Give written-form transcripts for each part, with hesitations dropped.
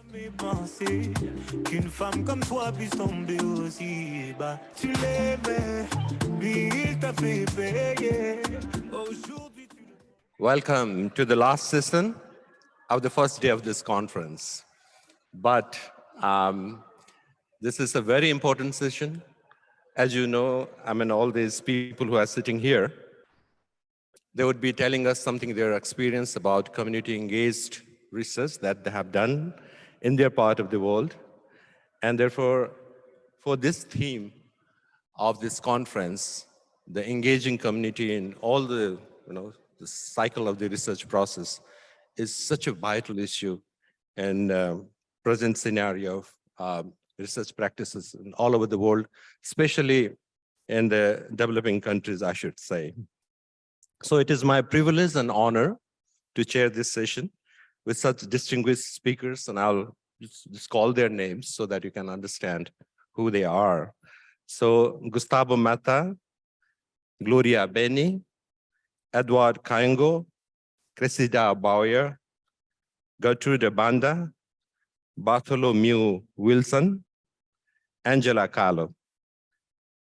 jamais pensé qu'une femme comme toi puisse tomber aussi bas. Tu l'aimais, lui il t'a fait payer. Aujourd'hui tu... Welcome to the last session of the first day of this conference. But this is a very important session. As you know, I mean, all these people who are sitting here, they would be telling us something their experience about community engaged research that they have done in their part of the world. And therefore, for this theme of this conference, the engaging community in all the, the cycle of the research process is such a vital issue in present scenario of research practices all over the world, especially in the developing countries, I should say. So it is my privilege and honor to chair this session with such distinguished speakers, and I'll just call their names so that you can understand who they are. So Gustavo Matta, Gloria Beni, Edward Kayongo, Cressida Bowyer, Gertrude Banda, Bartholomew Wilson, Angela Kyalo.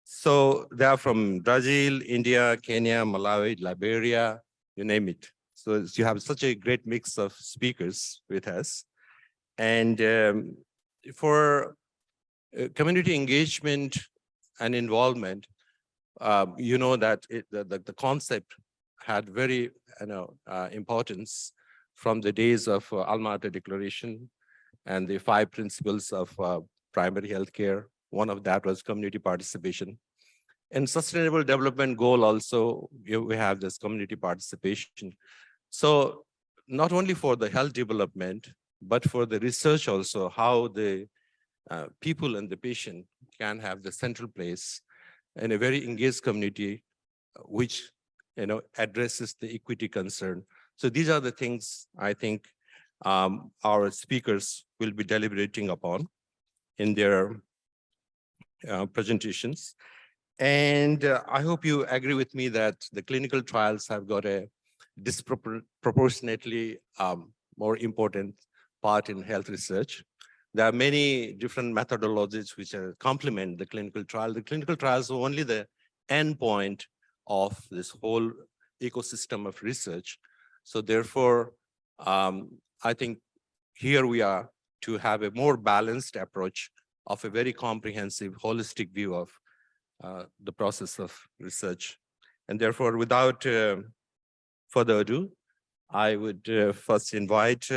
So they are from Brazil, India, Kenya, Malawi, Liberia, you name it. So you have such a great mix of speakers with us. And for community engagement and involvement, you know that the concept had very importance from the days of Alma-Ata Declaration and the 5 principles of primary healthcare. One of that was community participation. And sustainable development goal also, we have this community participation. So not only for the health development, but for the research also, how the people and the patient can have the central place in a very engaged community, which addresses the equity concern. So these are the things I think our speakers will be deliberating upon in their presentations. And I hope you agree with me that the clinical trials have got a disproportionately more important part in health research. There are many different methodologies which complement the clinical trial. The clinical trials are only the end point of this whole ecosystem of research. So therefore, I think here we are to have a more balanced approach of a very comprehensive, holistic view of the process of research. And therefore, without further ado, I would first invite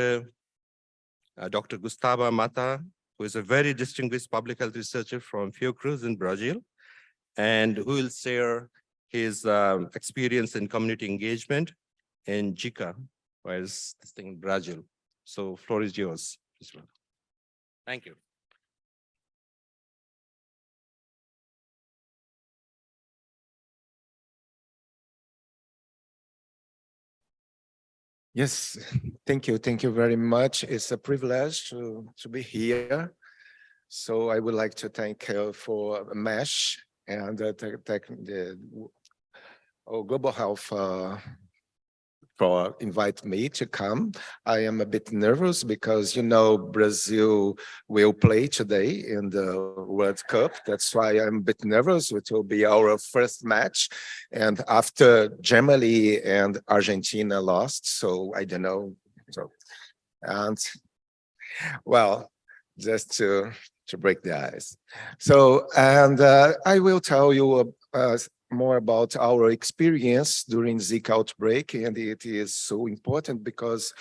Dr. Gustavo Matta, who is a very distinguished public health researcher from FIOCRUZ in Brazil, and who will share his experience in community engagement in JICA, where is this thing in Brazil. So floor is yours. Thank you. Yes, thank you. Thank you very much. It's a privilege to be here. So I would like to thank for Mahesh and the Global Health for inviting me to come. I am a bit nervous because, Brazil will play today in the World Cup. That's why I'm a bit nervous. It will be our first match. And after Germany and Argentina lost, so I don't know. And well, just to break the ice. So, and I will tell you more about our experience during Zika outbreak, and it is so important because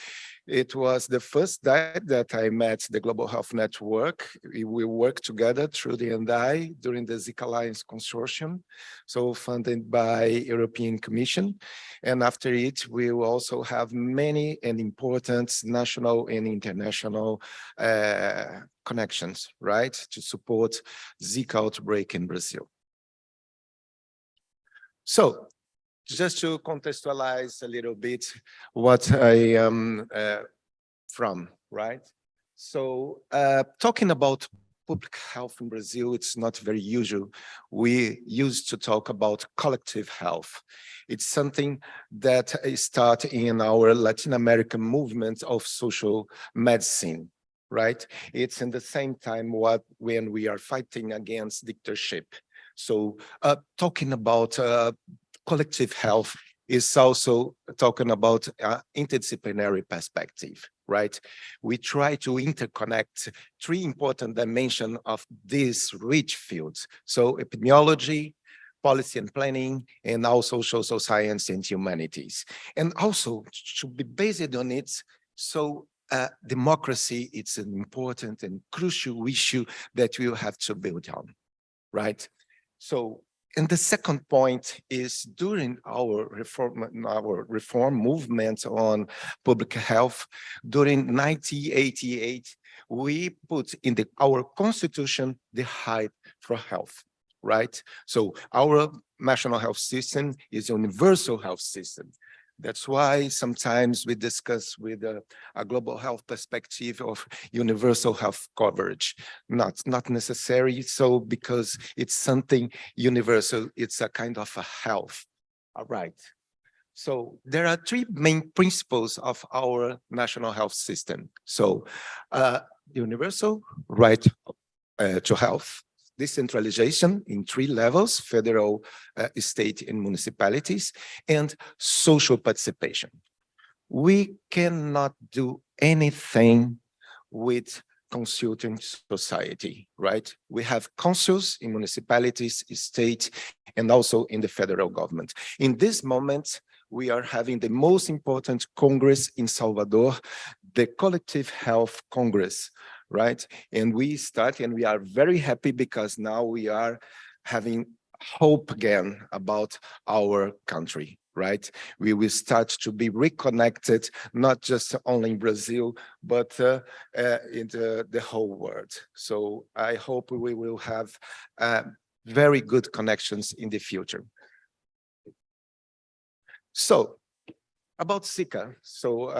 it was the first day that I met the Global Health Network. We worked together through the NDI during the Zika Alliance Consortium, so funded by European Commission. And after it, we will also have many and important national and international connections, right, to support Zika outbreak in Brazil. So, just to contextualize a little bit what I am from, right? So, talking about public health in Brazil, it's not very usual. We used to talk about collective health. It's something that started in our Latin American movement of social medicine. right? It's in the same time when we are fighting against dictatorship. So talking about collective health is also talking about interdisciplinary perspective, right? We try to interconnect three important dimensions of these rich fields. So epidemiology, policy and planning, and also social science and humanities. And also should be based on it. So democracy, it's an important and crucial issue that we will have to build on, right? So, and the second point is during our reform movement on public health, during 1988, we put in our constitution the right for health, right? So our national health system is a universal health system. That's why sometimes we discuss with a global health perspective of universal health coverage. Not necessary, so because it's something universal, it's a kind of a health. All right. So there are three main principles of our national health system. So universal right to health, decentralization in three levels, federal, state, and municipalities, and social participation. We cannot do anything with consulting society, right? We have councils in municipalities, state, and also in the federal government. In this moment, we are having the most important Congress in Salvador, the Collective Health Congress, right? And we are very happy because now we are having hope again about our country, right? We will start to be reconnected, not just only in Brazil, but in the whole world. So I hope we will have very good connections in the future. So about Zika. So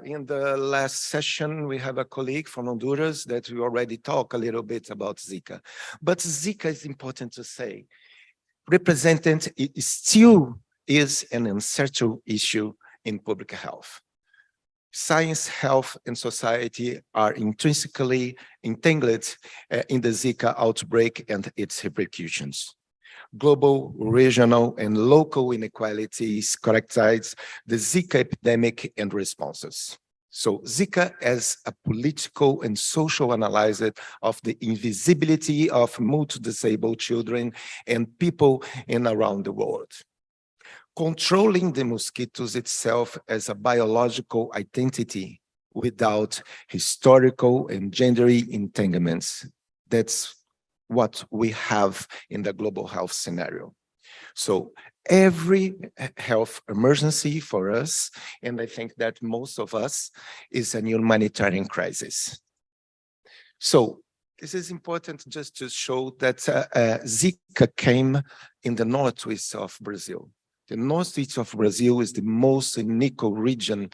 in the last session, we have a colleague from Honduras that we already talked a little bit about Zika. But Zika is important to say. Represented, it still is an uncertain issue in public health. Science, health, and society are intrinsically entangled in the Zika outbreak and its repercussions. Global, regional, and local inequalities characterize the Zika epidemic and responses. So Zika as a political and social analysis of the invisibility of multi-disabled children and people in around the world. Controlling the mosquitoes itself as a biological identity without historical and gender entanglements. That's what we have in the global health scenario. So every health emergency for us, and I think that most of us, is a humanitarian crisis. So this is important just to show that Zika came in the northeast of Brazil. The northeast of Brazil is the most unequal region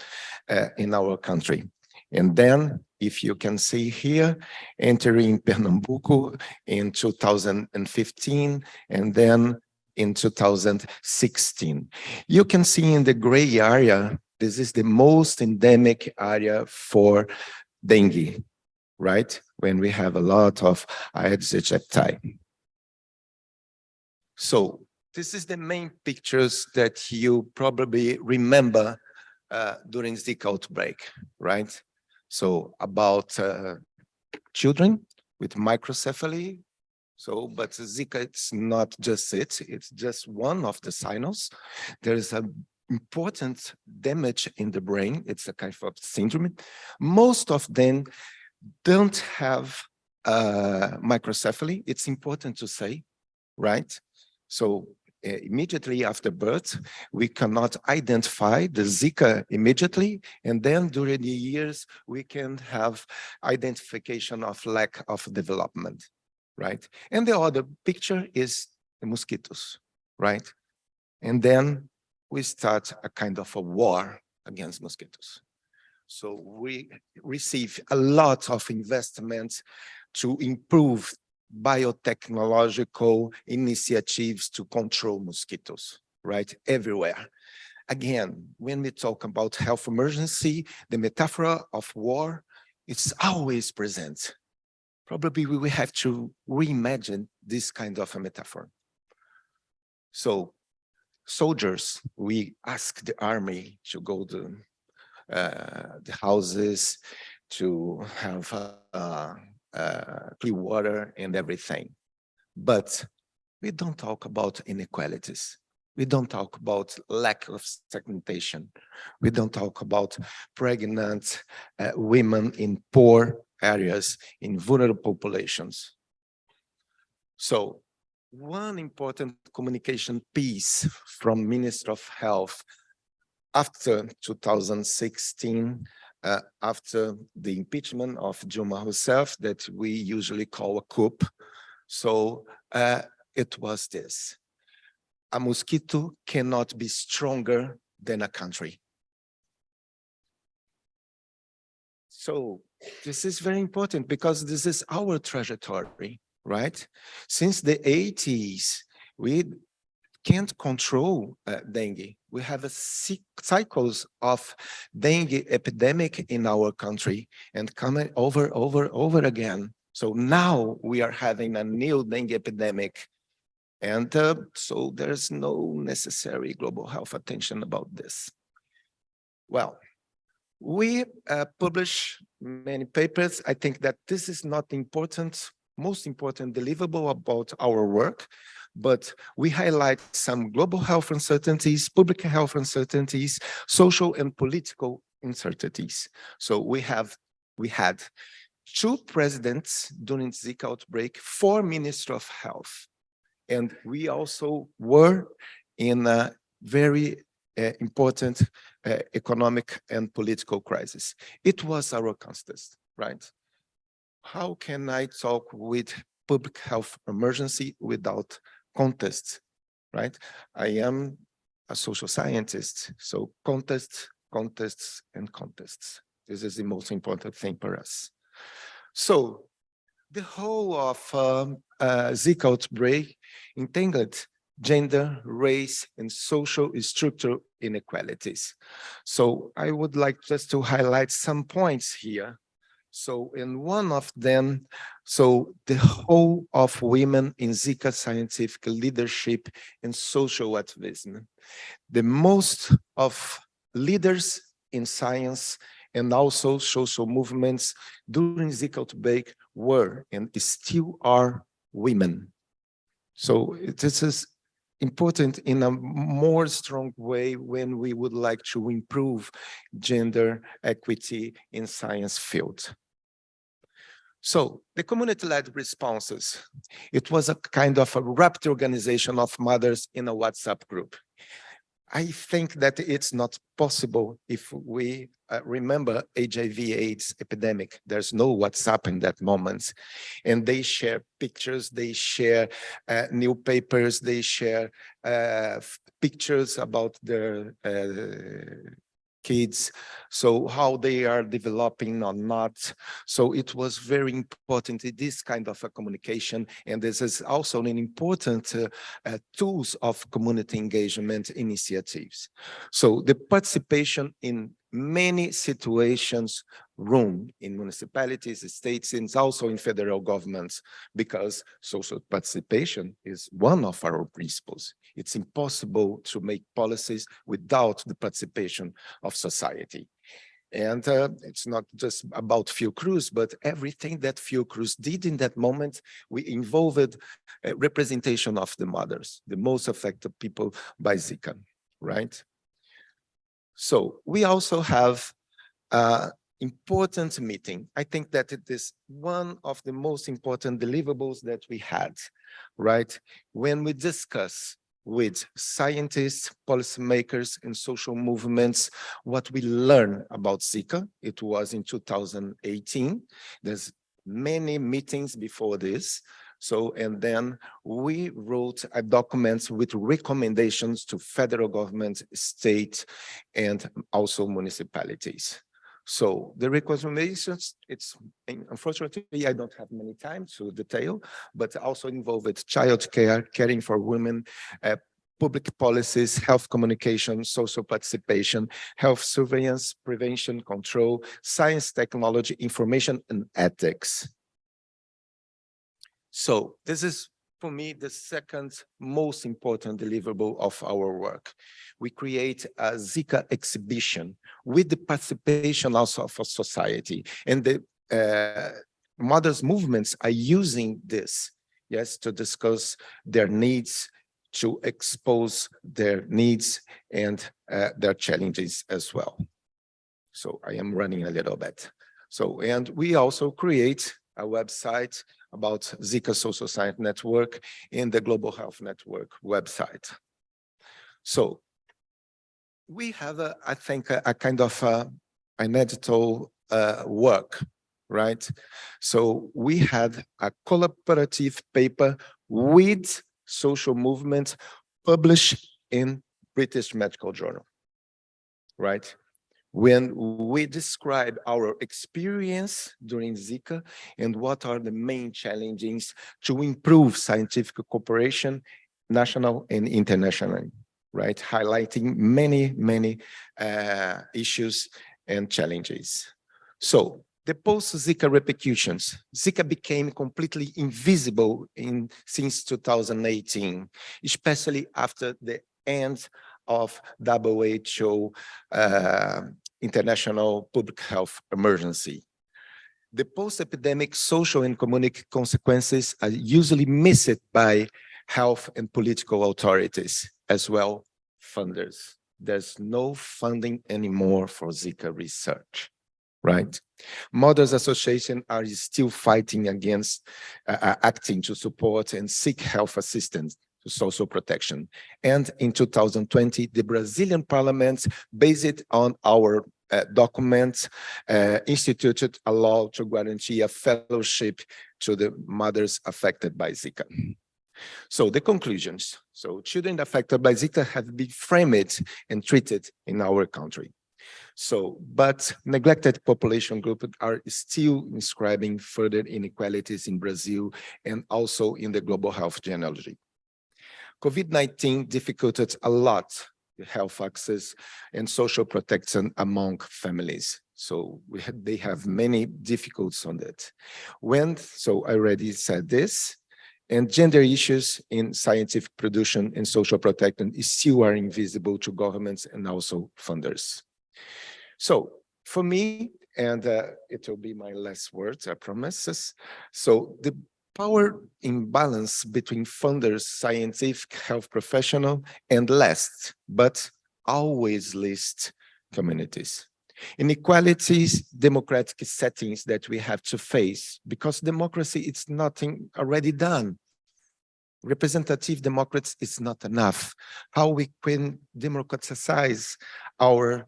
in our country. And then, if you can see here, entering Pernambuco in 2015, and then in 2016. You can see in the gray area, this is the most endemic area for dengue, right? When we have a lot of Aedes aegypti. So this is the main pictures that you probably remember during Zika outbreak, right? So about children with microcephaly. So, but Zika, it's not just it's just one of the signals. There is an important damage in the brain. It's a kind of syndrome. Most of them don't have microcephaly. It's important to say, right? So immediately after birth, we cannot identify the Zika immediately. And then during the years, we can have identification of lack of development, right? And the other picture is the mosquitoes, right? And then we start a kind of a war against mosquitoes. So we receive a lot of investments to improve biotechnological initiatives to control mosquitoes, right? Everywhere. Again, when we talk about health emergency, the metaphor of war It's always present. Probably we will have to reimagine this kind of a metaphor. So soldiers, we ask the army to go to the houses, to have clean water and everything. But we don't talk about inequalities. We don't talk about lack of segmentation. We don't talk about pregnant women in poor areas, in vulnerable populations. So one important communication piece from Minister of Health after 2016, after the impeachment of Dilma Rousseff, that we usually call a coup. So it was this: a mosquito cannot be stronger than a country. So this is very important because this is our trajectory, right? Since the 80s, we can't control dengue. We have cycles of dengue epidemic in our country and coming over again. So now we are having a new dengue epidemic. And so there's no necessary global health attention about this. Well, we publish many papers. I think that this is not the most important deliverable about our work, but we highlight some global health uncertainties, public health uncertainties, social and political uncertainties. So we had 2 presidents during Zika outbreak, 4 ministers of health. And we also were in a very important economic and political crisis. It was our context, right? How can I talk with public health emergency without context, right? I am a social scientist, so contests, and contests. This is the most important thing for us. So the whole of Zika outbreak entangled gender, race, and social structural inequalities. So I would like just to highlight some points here. So in one of them, so the whole of women in Zika scientific leadership and social activism. The most of leaders in science and also social movements during Zika outbreak were and still are women. So this is important in a more strong way when we would like to improve gender equity in science field. So the community-led responses, it was a kind of a rapid organization of mothers in a WhatsApp group. I think that it's not possible if we remember HIV/AIDS epidemic. There's no WhatsApp in that moment. And they share pictures, they share new papers, they share pictures about their kids, so how they are developing or not. So it was very important, this kind of a communication, and this is also an important tools of community engagement initiatives. So the participation in many situations room in municipalities, states, and also in federal governments, because social participation is one of our principles. It's impossible to make policies without the participation of society. And it's not just about FIOCRUZ, but everything that FIOCRUZ did in that moment, we involved representation of the mothers, the most affected people by Zika, right? So we also have important meeting. I think that it is one of the most important deliverables that we had, right? When we discuss with scientists, policymakers, and social movements what we learn about Zika. It was in 2018. There's many meetings before this. So, and then we wrote a document with recommendations to federal government, state, and also municipalities. So the recommendations, it's unfortunately, I don't have many time to detail, but also involved child care, caring for women, public policies, health communication, social participation, health surveillance, prevention, control, science, technology, information, and ethics. So this is, for me, the second most important deliverable of our work. We create a Zika exhibition with the participation also of a society. And the mothers' movements are using this, yes, to discuss their needs, to expose their needs and their challenges as well. So I am running a little bit. So, and we also create a website about Zika Social Science Network in the Global Health Network website. So we have, I think, a kind of an editorial work, right? So we had a collaborative paper with social movements published in British Medical Journal, right? When we describe our experience during Zika and what are the main challenges to improve scientific cooperation, national and internationally, right? Highlighting many issues and challenges. So the post-Zika repercussions, Zika became completely invisible since 2018, especially after the end of WHO international public health emergency. The post-epidemic social and community consequences are usually missed by health and political authorities, as well funders. There's no funding anymore for Zika research, right? Mothers Association are still fighting against acting to support and seek health assistance to social protection. And in 2020, the Brazilian parliament, based on our documents, instituted a law to guarantee a fellowship to the mothers affected by Zika. So the conclusions. So children affected by Zika have been framed and treated in our country. So, but neglected population groups are still inscribing further inequalities in Brazil and also in the global health genealogy. COVID-19 difficulted a lot the health access and social protection among families. So they have many difficulties on that. So I already said this, and gender issues in scientific production and social protection still are invisible to governments and also funders. So for me, and it will be my last words, I promise. So the power imbalance between funders, scientific health professional, and last, but always least, communities. Inequalities, democratic settings that we have to face, because democracy, it's nothing already done. Representative democracy is not enough. How we can democratize our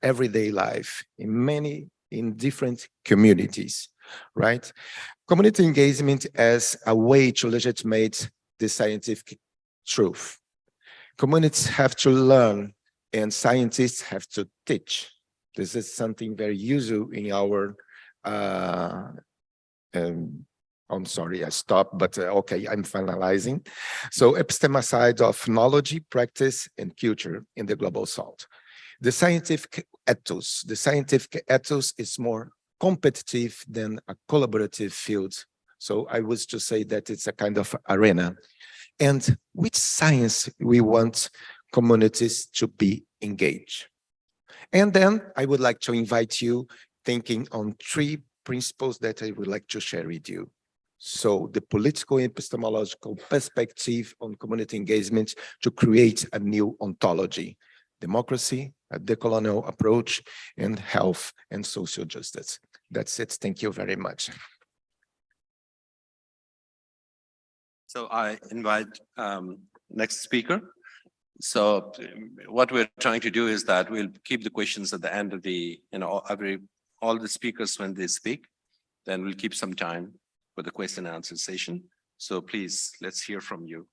everyday life in different communities, right? Community engagement as a way to legitimate the scientific truth. Communities have to learn and scientists have to teach. This is something very usual in our, I'm sorry, I stopped, but okay, I'm finalizing. So epistemicide of knowledge, practice, and culture in the global south. The scientific ethos is more competitive than a collaborative field. So I was to say that it's a kind of arena. And with science, we want communities to be engaged. And then I would like to invite you thinking on 3 principles that I would like to share with you. So the political epistemological perspective on community engagement to create a new ontology. Democracy, a decolonial approach, and health and social justice. That's it. Thank you very much. So I invite next speaker. So what we're trying to do is that we'll keep the questions at the end of the, all the speakers when they speak, then we'll keep some time for the question and answer session. So please, let's hear from you.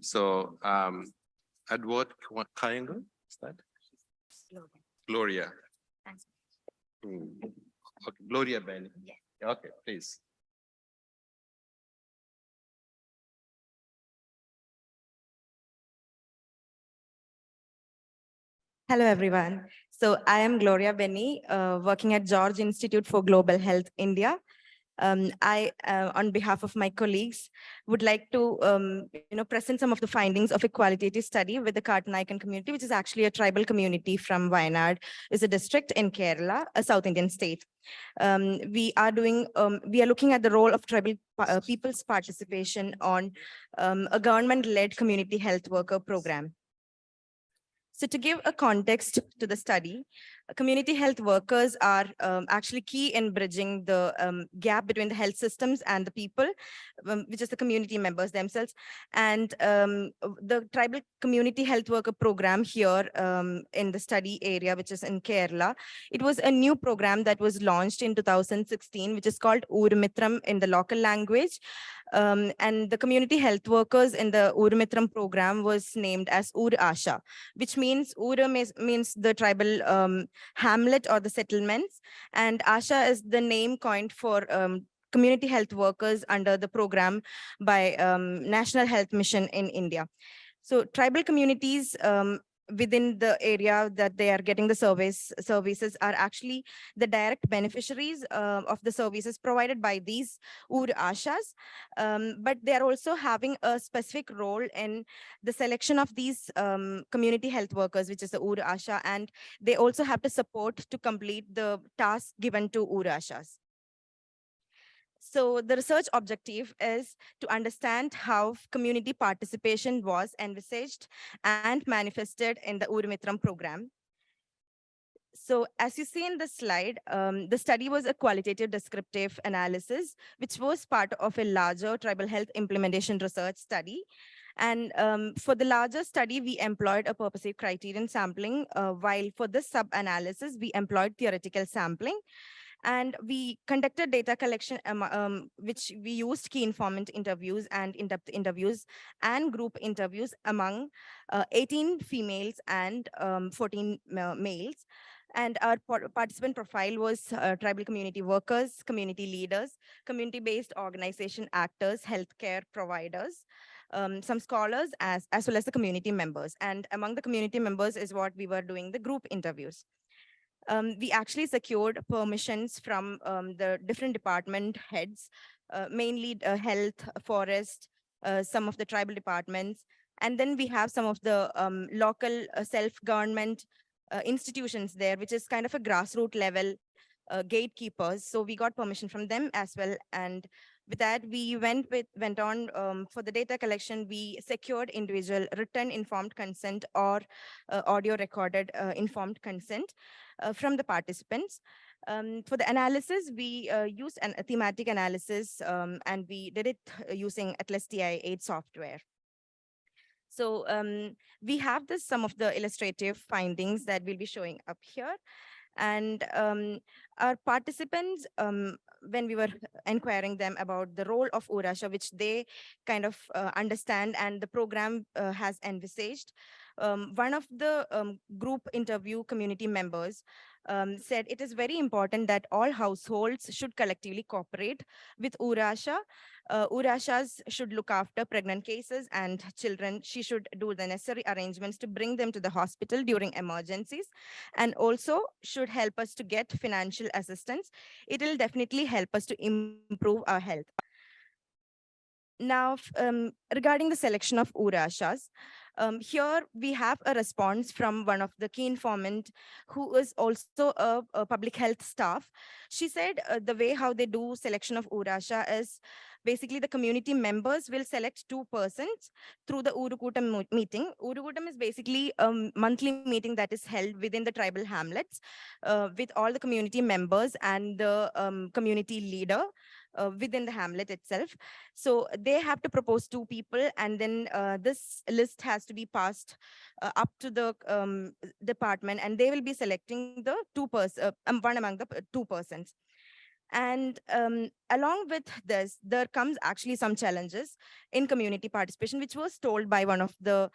So Edward Kayongo, is that? Gloria. Okay, Gloria Ben. Yeah. Okay, please. Hello, everyone. So I am Gloria Benny, working at George Institute for Global Health, India. I, on behalf of my colleagues, would like to present some of the findings of a qualitative study with the Kartanaikan community, which is actually a tribal community from Wayanad, is a district in Kerala, a South Indian state. We are looking at the role of tribal people's participation on a government-led community health worker program. So to give a context to the study, community health workers are actually key in bridging the gap between the health systems and the people, which is the community members themselves. And the tribal community health worker program here in the study area, which is in Kerala, it was a new program that was launched in 2016, which is called Urmitram in the local language. And the community health workers in the Urmitram program was named as Ur Asha, which means Ura means the tribal hamlet or the settlements, and Asha is the name coined for community health workers under the program by National Health Mission in India. So tribal communities within the area that they are getting the services are actually the direct beneficiaries of the services provided by these Ur Ashas, but they are also having a specific role in the selection of these community health workers, which is the Ur Asha, and they also have to support to complete the task given to Ur Ashas. So the research objective is to understand how community participation was envisaged and manifested in the Urmitram program. So as you see in the slide, the study was a qualitative descriptive analysis, which was part of a larger tribal health implementation research study. And for the larger study, we employed a purposive criterion sampling, while for this sub-analysis, we employed theoretical sampling. And we conducted data collection, which we used key informant interviews and in-depth interviews and group interviews among 18 females and 14 males. And our participant profile was tribal community workers, community leaders, community-based organization actors, healthcare providers, some scholars, as well as the community members. And among the community members is what we were doing the group interviews. We actually secured permissions from the different department heads, mainly health, forest, some of the tribal departments. And then we have some of the local self-government institutions there, which is kind of a grassroots level gatekeepers. So we got permission from them as well. And with that, we went on for the data collection. We secured individual written informed consent or audio recorded informed consent from the participants. For the analysis, we used a thematic analysis, and we did it using Atlas TI-8 software. So we have some of the illustrative findings that we'll be showing up here. And our participants, when we were inquiring them about the role of Urasha, which they kind of understand and the program has envisaged, one of the group interview community members said it is very important that all households should collectively cooperate with Urasha. Urashas should look after pregnant cases and children. She should do the necessary arrangements to bring them to the hospital during emergencies, and also should help us to get financial assistance. It will definitely help us to improve our health. Now, regarding the selection of Urashas, here we have a response from one of the key informant who is also a public health staff. She said the way how they do selection of Urasha is basically the community members will select 2 persons through the Urukutam meeting. Urukutam is basically a monthly meeting that is held within the tribal hamlets with all the community members and the community leader within the hamlet itself. So they have to propose 2 people, and then this list has to be passed up to the department, and they will be selecting the 2 persons, one among the 2 persons. And along with this, there comes actually some challenges in community participation, which was told by one of the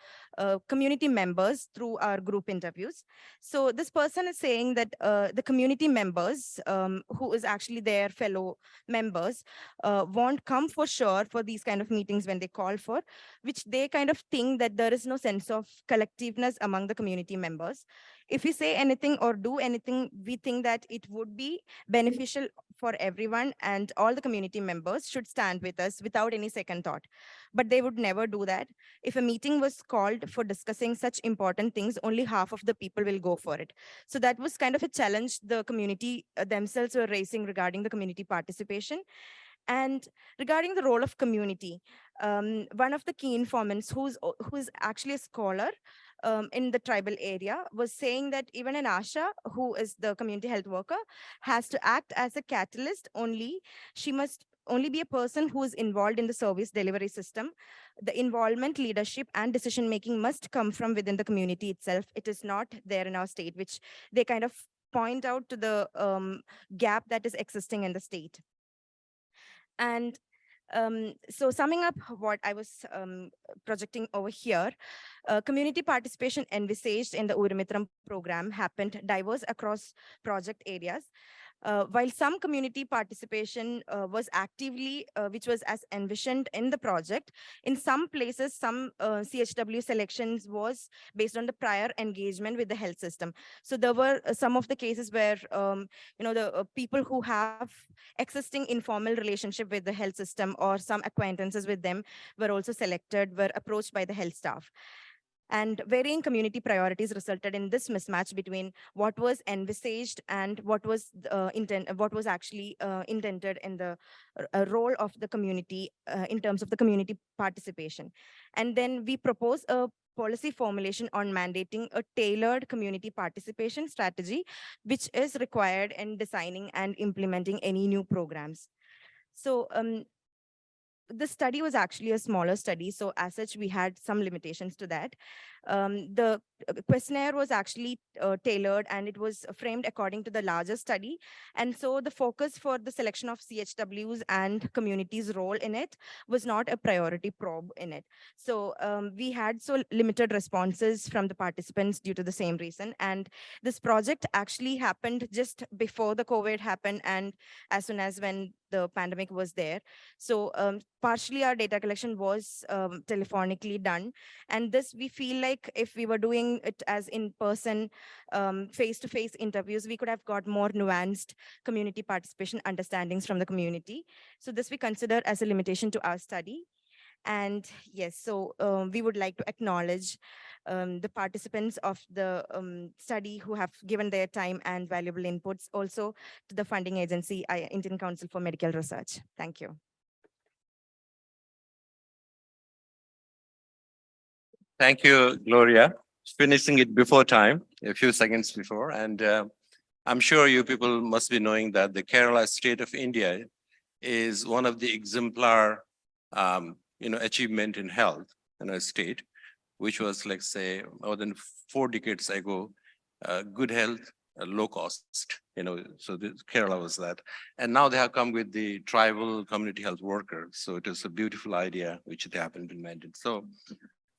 community members through our group interviews. So this person is saying that the community members, who is actually their fellow members, won't come for sure for these kind of meetings when they call for, which they kind of think that there is no sense of collectiveness among the community members. If we say anything or do anything, we think that it would be beneficial for everyone, and all the community members should stand with us without any second thought. But they would never do that. If a meeting was called for discussing such important things, only half of the people will go for it. So that was kind of a challenge the community themselves were raising regarding the community participation. And regarding the role of community, one of the key informants who's actually a scholar in the tribal area was saying that even an ASHA, who is the community health worker, has to act as a catalyst only. She must only be a person who is involved in the service delivery system. The involvement, leadership, and decision-making must come from within the community itself. It is not there in our state, which they kind of point out to the gap that is existing in the state. And so summing up what I was projecting over here, community participation envisaged in the Urimitram program happened diverse across project areas. While some community participation was actively, which was as envisioned in the project, in some places, some CHW selections was based on the prior engagement with the health system. So there were some of the cases where, the people who have existing informal relationship with the health system or some acquaintances with them were also selected, were approached by the health staff. And varying community priorities resulted in this mismatch between what was envisaged and what was actually intended in the role of the community in terms of the community participation. And then we propose a policy formulation on mandating a tailored community participation strategy, which is required in designing and implementing any new programs. So the study was actually a smaller study, so as such, we had some limitations to that. The questionnaire was actually tailored, and it was framed according to the larger study. And so the focus for the selection of CHWs and communities' role in it was not a priority probe in it. So we had so limited responses from the participants due to the same reason. And this project actually happened just before the COVID happened, and as soon as when the pandemic was there. So partially our data collection was telephonically done. And this, we feel like if we were doing it as in-person, face-to-face interviews, we could have got more nuanced community participation understandings from the community. So this we consider as a limitation to our study. And yes, so we would like to acknowledge the participants of the study who have given their time and valuable inputs, also to the funding agency, Indian Council for Medical Research. Thank you. Thank you, Gloria. Finishing it before time, a few seconds before. And I'm sure you people must be knowing that the Kerala state of India is one of the exemplar achievement in health in a state, which was, like, say, more than 4 decades ago, good health, low cost, so Kerala was that. And now they have come with the tribal community health worker. So it is a beautiful idea, which they have implemented. So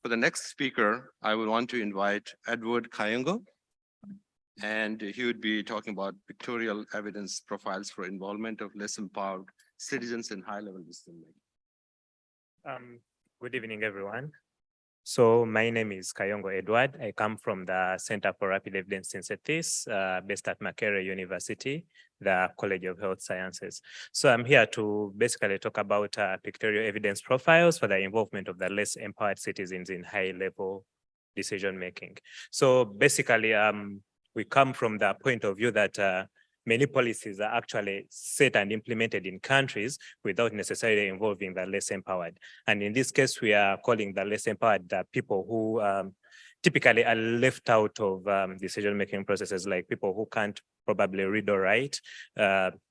for the next speaker, I would want to invite Edward Kayongo, and he would be talking about pictorial evidence profiles for involvement of less empowered citizens in high-level decision making. Good evening, everyone. So my name is Kayongo Edward. I come from the Center for Rapid Evidence Synthesis, based at Makerere University, the College of Health Sciences. So I'm here to basically talk about pictorial evidence profiles for the involvement of the less empowered citizens in high-level decision-making. So basically, we come from the point of view that many policies are actually set and implemented in countries without necessarily involving the less empowered. And in this case, we are calling the less empowered the people who typically are left out of decision-making processes, like people who can't probably read or write,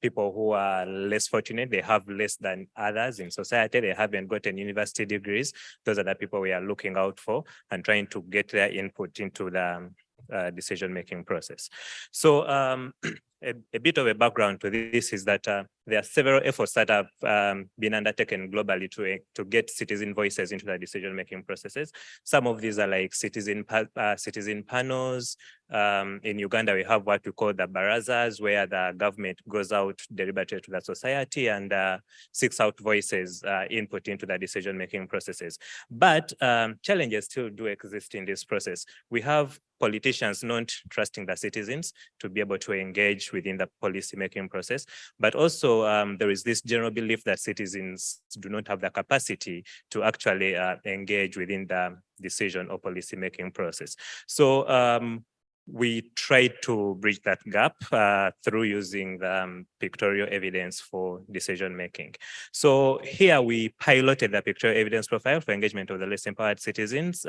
people who are less fortunate, they have less than others in society, they haven't gotten university degrees. Those are the people we are looking out for and trying to get their input into the decision-making process. So a bit of a background to this is that there are several efforts that have been undertaken globally to get citizen voices into the decision-making processes. Some of these are like citizen panels. In Uganda, we have what we call the barazas, where the government goes out deliberately to the society and seeks out voices, input into the decision-making processes. But challenges still do exist in this process. We have politicians not trusting the citizens to be able to engage within the policy-making process, but also there is this general belief that citizens do not have the capacity to actually engage within the decision or policy-making process. So we tried to bridge that gap through using the pictorial evidence for decision making. So here we piloted the pictorial evidence profile for engagement of the less empowered citizens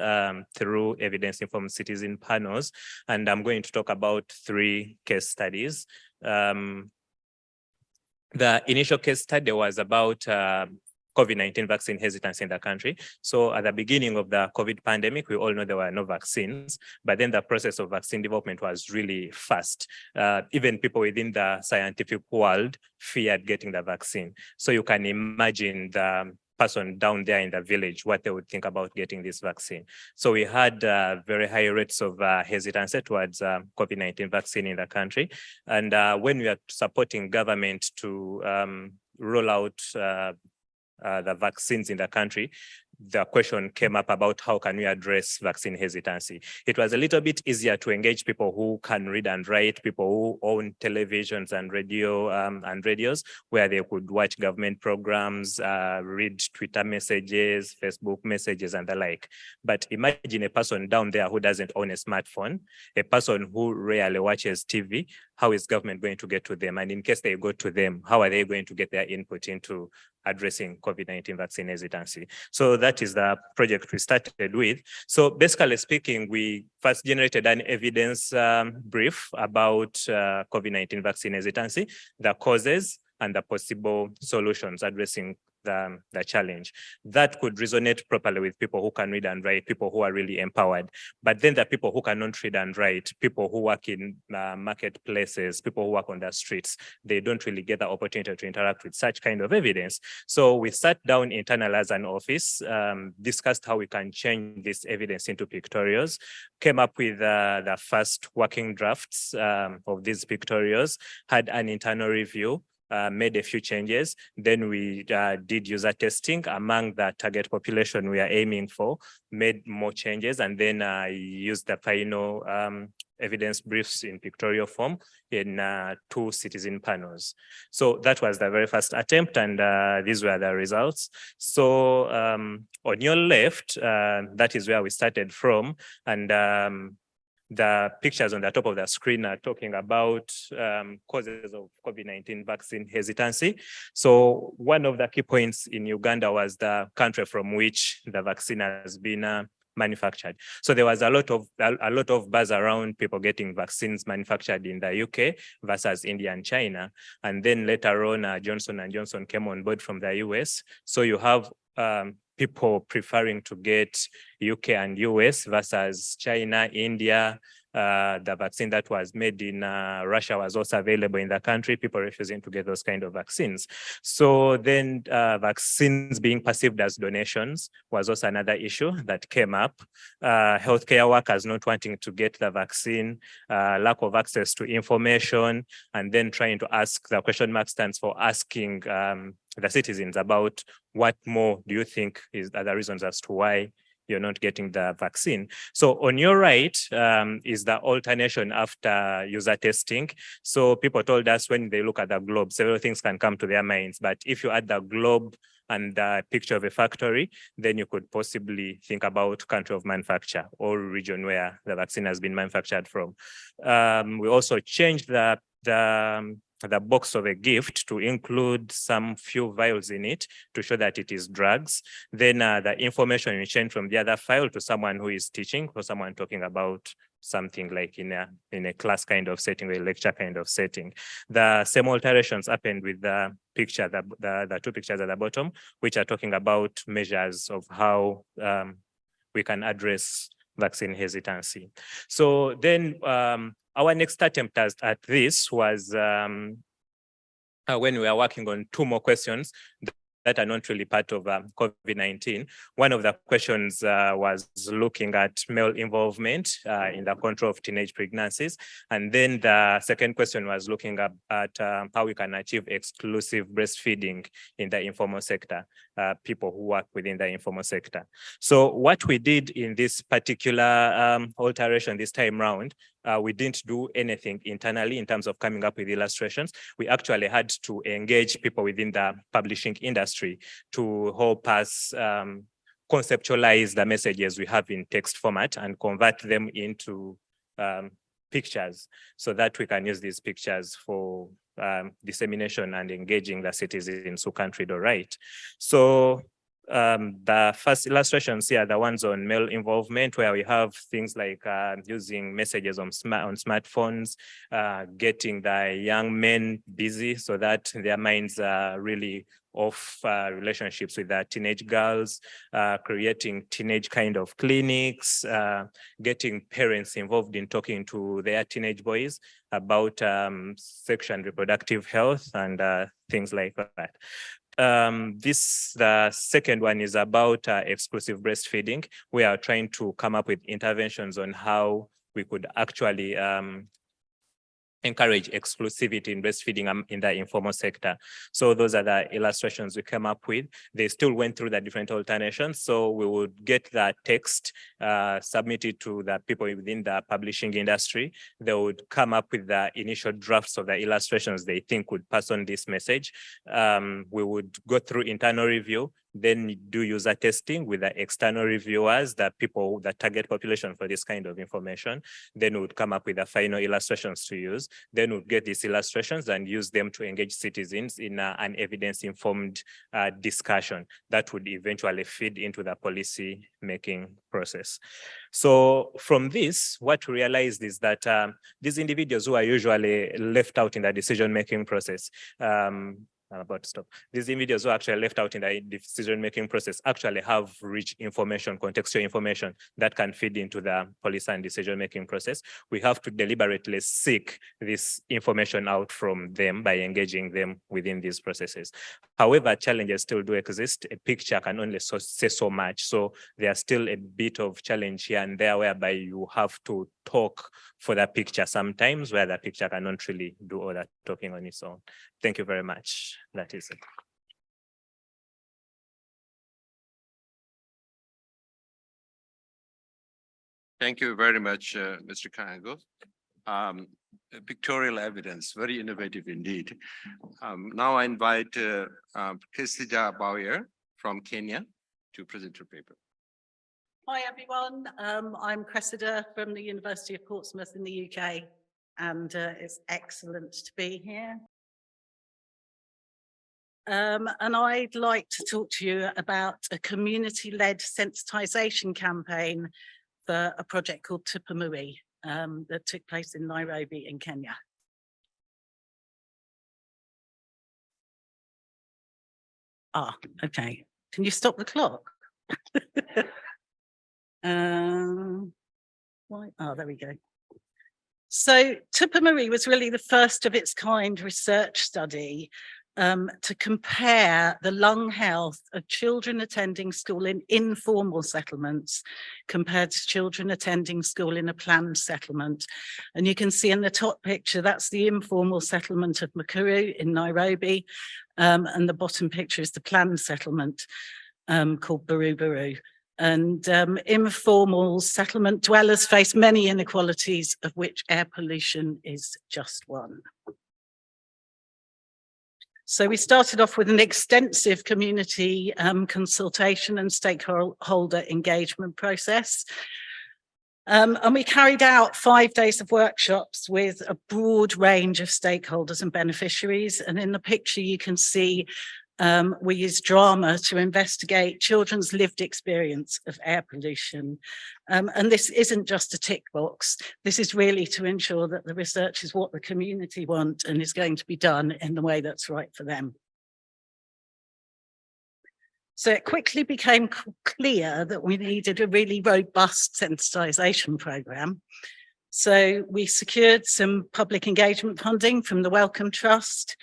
through evidence-informed citizen panels. And I'm going to talk about 3 case studies. The initial case study was about COVID-19 vaccine hesitancy in the country. So at the beginning of the COVID pandemic, we all know there were no vaccines, but then the process of vaccine development was really fast. Even people within the scientific world feared getting the vaccine. So you can imagine the person down there in the village, what they would think about getting this vaccine. So we had very high rates of hesitancy towards COVID-19 vaccine in the country. And when we are supporting government to roll out the vaccines in the country, the question came up about how can we address vaccine hesitancy. It was a little bit easier to engage people who can read and write, people who own televisions and radios, where they could watch government programs, read Twitter messages, Facebook messages, and the like. But imagine a person down there who doesn't own a smartphone, a person who rarely watches TV. How is government going to get to them? And in case they go to them, how are they going to get their input into addressing COVID-19 vaccine hesitancy? So that is the project we started with. So basically speaking, we first generated an evidence brief about COVID-19 vaccine hesitancy, the causes and the possible solutions addressing the challenge. That could resonate properly with people who can read and write, people who are really empowered. But then the people who cannot read and write, people who work in marketplaces, people who work on the streets, they don't really get the opportunity to interact with such kind of evidence. So we sat down internal as an office, discussed how we can change this evidence into pictorials, came up with the first working drafts of these pictorials, had an internal review, made a few changes. Then we did user testing among the target population we are aiming for, made more changes, and then used the final evidence briefs in pictorial form in 2 citizen panels. So that was the very first attempt, and these were the results. So on your left, that is where we started from, and the pictures on the top of the screen are talking about causes of COVID-19 vaccine hesitancy. So one of the key points in Uganda was the country from which the vaccine has been manufactured. So there was a lot of buzz around people getting vaccines manufactured in the UK versus India and China. And then later on, Johnson & Johnson came on board from the US. So you have people preferring to get UK and US versus China, India. The vaccine that was made in Russia was also available in the country, people refusing to get those kind of vaccines. So then vaccines being perceived as donations was also another issue that came up. Healthcare workers not wanting to get the vaccine, lack of access to information, and then trying to ask, the question mark stands for asking the citizens about what more do you think are the reasons as to why you're not getting the vaccine. So on your right is the alternation after user testing. So people told us when they look at the globe, several things can come to their minds, but if you add the globe and the picture of a factory, then you could possibly think about country of manufacture or region where the vaccine has been manufactured from. We also changed the box of a gift to include some few vials in it to show that it is drugs. Then the information we change from the other file to someone who is teaching or someone talking about something like in a class kind of setting or a lecture kind of setting. The same alterations happened with the picture, the 2 pictures at the bottom, which are talking about measures of how we can address vaccine hesitancy. So then our next attempt at this was when we were working on 2 more questions that are not really part of COVID-19. One of the questions was looking at male involvement in the control of teenage pregnancies. And then the second question was looking at how we can achieve exclusive breastfeeding in the informal sector, people who work within the informal sector. So what we did in this particular alteration this time round, we didn't do anything internally in terms of coming up with illustrations. We actually had to engage people within the publishing industry to help us conceptualize the messages we have in text format and convert them into pictures so that we can use these pictures for dissemination and engaging the citizens who can't read or write. So the first illustrations here are the ones on male involvement, where we have things like using messages on smartphones, getting the young men busy so that their minds are really off relationships with the teenage girls, creating teenage kind of clinics, getting parents involved in talking to their teenage boys about sexual and reproductive health and things like that. The second one is about exclusive breastfeeding. We are trying to come up with interventions on how we could actually encourage exclusivity in breastfeeding in the informal sector. So those are the illustrations we came up with. They still went through the different alternations. So we would get the text submitted to the people within the publishing industry. They would come up with the initial drafts of the illustrations they think would pass on this message. We would go through internal review, then do user testing with the external reviewers, the people, the target population for this kind of information. Then we would come up with the final illustrations to use. Then we'd get these illustrations and use them to engage citizens in an evidence-informed discussion that would eventually feed into the policy making process. So from this, what we realized is that these individuals who are usually left out in the decision-making process, I'm about to stop. These individuals who are actually left out in the decision-making process actually have rich information, contextual information that can feed into the policy and decision-making process. We have to deliberately seek this information out from them by engaging them within these processes. However, challenges still do exist. A picture can only say so much. So there's still a bit of challenge here and there whereby you have to talk for the picture sometimes, where the picture cannot really do all that talking on its own. Thank you very much. That is it. Thank you very much, Mr. Kayongo. Pictorial evidence, very innovative indeed. Now I invite Cressida Bowyer from Kenya to present her paper. Hi everyone, I'm Cressida from the University of Portsmouth in the UK, and it's excellent to be here. And I'd like to talk to you about a community-led sensitization campaign for a project called Tupamui that took place in Nairobi in Kenya. Ah, okay. Can you stop the clock? Oh, there we go. So Tupamui was really the first of its kind research study to compare the lung health of children attending school in informal settlements compared to children attending school in a planned settlement. And you can see in the top picture, that's the informal settlement of Mukuru in Nairobi. And the bottom picture is the planned settlement called Buruburu. And informal settlement dwellers face many inequalities, of which air pollution is just one. So we started off with an extensive community consultation and stakeholder engagement process. And we carried out 5 days of workshops with a broad range of stakeholders and beneficiaries. And in the picture, you can see we used drama to investigate children's lived experience of air pollution. And this isn't just a tick box. This is really to ensure that the research is what the community want and is going to be done in the way that's right for them. So it quickly became clear that we needed a really robust sensitization program. So we secured some public engagement funding from the Wellcome Trust,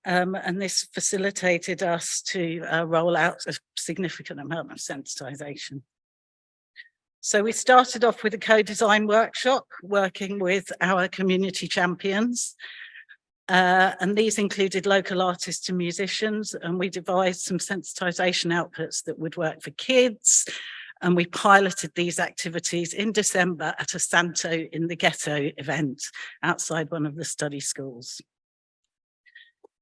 and this facilitated us to roll out a significant amount of sensitization. So we started off with a co-design workshop, working with our community champions. And these included local artists and musicians, and we devised some sensitization outputs that would work for kids. And we piloted these activities in December at a Santo in the Ghetto event outside one of the study schools.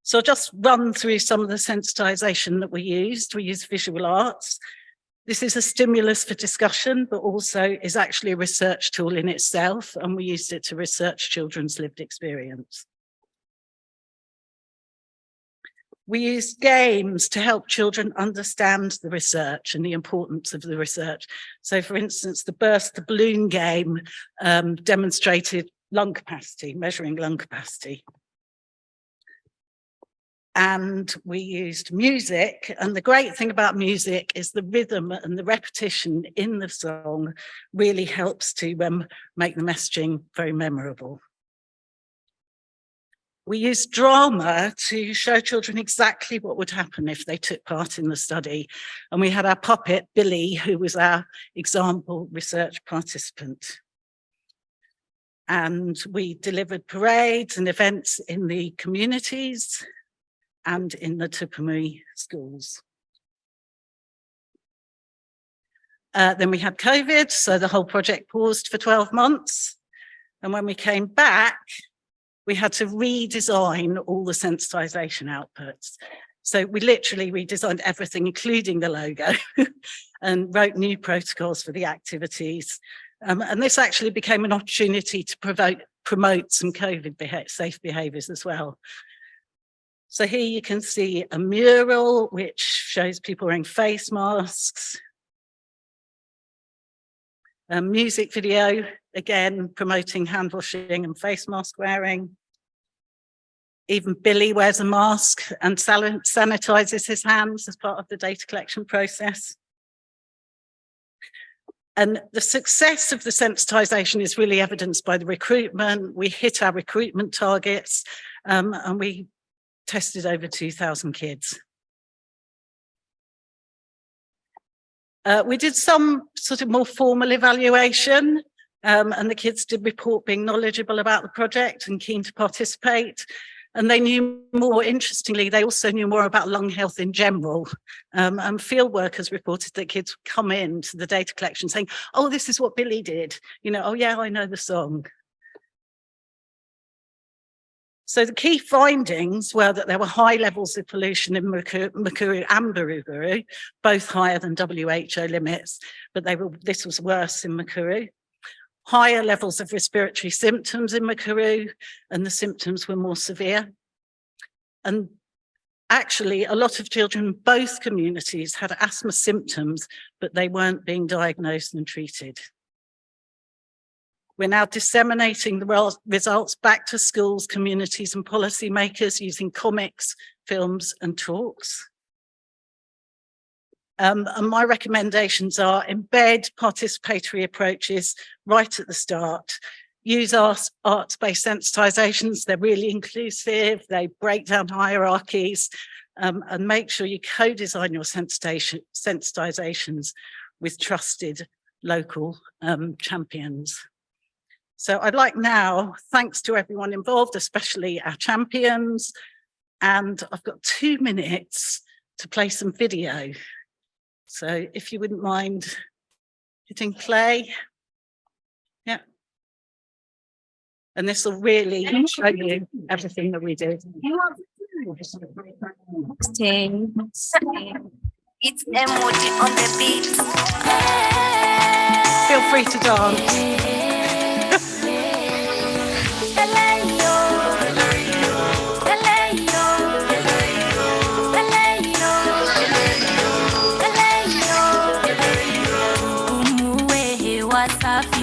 So I'll just run through some of the sensitization that we used. We used visual arts. This is a stimulus for discussion, but also is actually a research tool in itself, and we used it to research children's lived experience. We used games to help children understand the research and the importance of the research. So for instance, the Burst the Balloon game demonstrated lung capacity, measuring lung capacity. And we used music, and the great thing about music is the rhythm and the repetition in the song really helps to make the messaging very memorable. We used drama to show children exactly what would happen if they took part in the study. And we had our puppet, Billy, who was our example research participant. And we delivered parades and events in the communities and in the Tupamui schools. Then we had COVID, so the whole project paused for 12 months. And when we came back, we had to redesign all the sensitization outputs. So we literally redesigned everything, including the logo, and wrote new protocols for the activities. And this actually became an opportunity to promote some COVID safe behaviours as well. So here you can see a mural which shows people wearing face masks. A music video, again, promoting hand washing and face mask wearing. Even Billy wears a mask and sanitizes his hands as part of the data collection process. And the success of the sensitization is really evidenced by the recruitment. We hit our recruitment targets, and we tested over 2,000 kids. We did some sort of more formal evaluation, and the kids did report being knowledgeable about the project and keen to participate. And they knew more, interestingly, they also knew more about lung health in general. And field workers reported that kids would come in to the data collection saying, oh, this is what Billy did. You know, oh yeah, I know the song. So the key findings were that there were high levels of pollution in Mukuru and Buruburu, both higher than WHO limits, but this was worse in Mukuru. Higher levels of respiratory symptoms in Mukuru, and the symptoms were more severe. And actually, a lot of children in both communities had asthma symptoms, but they weren't being diagnosed and treated. We're now disseminating the results back to schools, communities, and policymakers using comics, films, and talks. And my recommendations are embed participatory approaches right at the start. Use arts-based sensitizations. They're really inclusive. They break down hierarchies, and make sure you co-design your sensitizations with trusted local champions. So I'd like now, thanks to everyone involved, especially our champions, and I've got 2 minutes to play some video. So if you wouldn't mind hitting play. Yeah. And this will really show you everything that we do. It's emoji on the beat. Feel free to dance.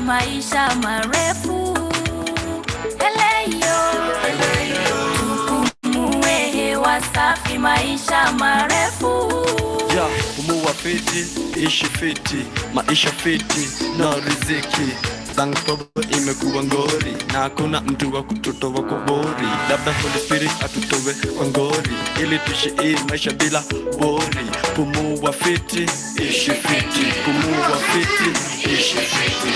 Maisha marefu, tupumue hewa safi, maisha marefu. fiti, ishi fiti, maisha fiti, no riziki. Zangu imekuwa ngori, na hakuna mtu wa kututoa kwa bori. Labda Holy Spirit atutoe kwa ngori, ili tuishi hii maisha bila bori. Pumua fiti, ishi fiti, pumua fiti, ishi fiti.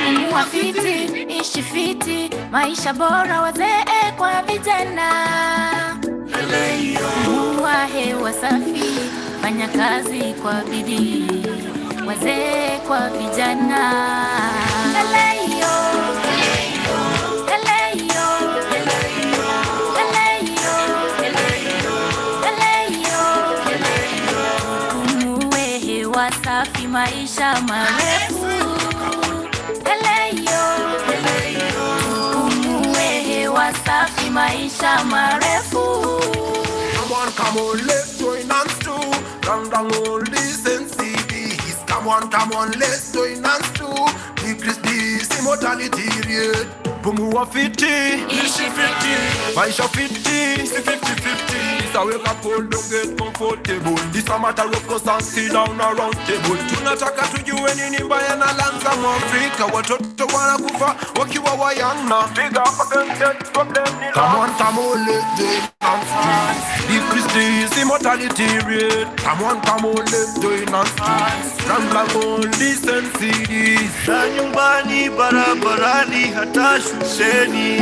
Pumua fiti, ishi fiti, maisha bora wazee kwa vijana. Pumua hewa safi, fanya kazi kwa bidii, wazee kwa vijana. Pumue hewa safi, maisha marefu. Pumue hewa safi, maisha marefu. Come on, let's join hands too. Down all decency. Come on, let's join hands too. Decrease this immortality rate. Pumua fiti, ishi fiti, maisha fiti, 50-50. This a wake up call, don't get comfortable. This a matter of cause sit down around table. Tunataka tujue nini mbaya na lanza Mwafrika. Watoto wanakufa wakiwa wayanga. Bigger percentage problem ni la. Come on, let's join hands too. Decrease this immortality rate. Come on, let's join hands too. Run all decency. Na nyumbani barabarani hata shuleni.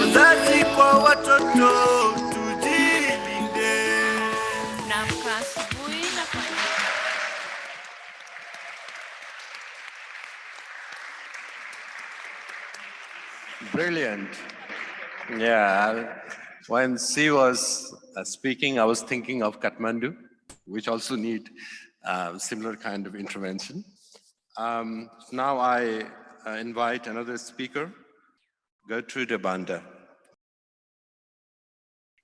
Wazazi kwa watoto tujilinde. Naamka asubuhi nafanya Brilliant. Yeah, when she was speaking, I was thinking of Kathmandu, which also need similar kind of intervention. Now I invite another speaker, Gertrude Banda.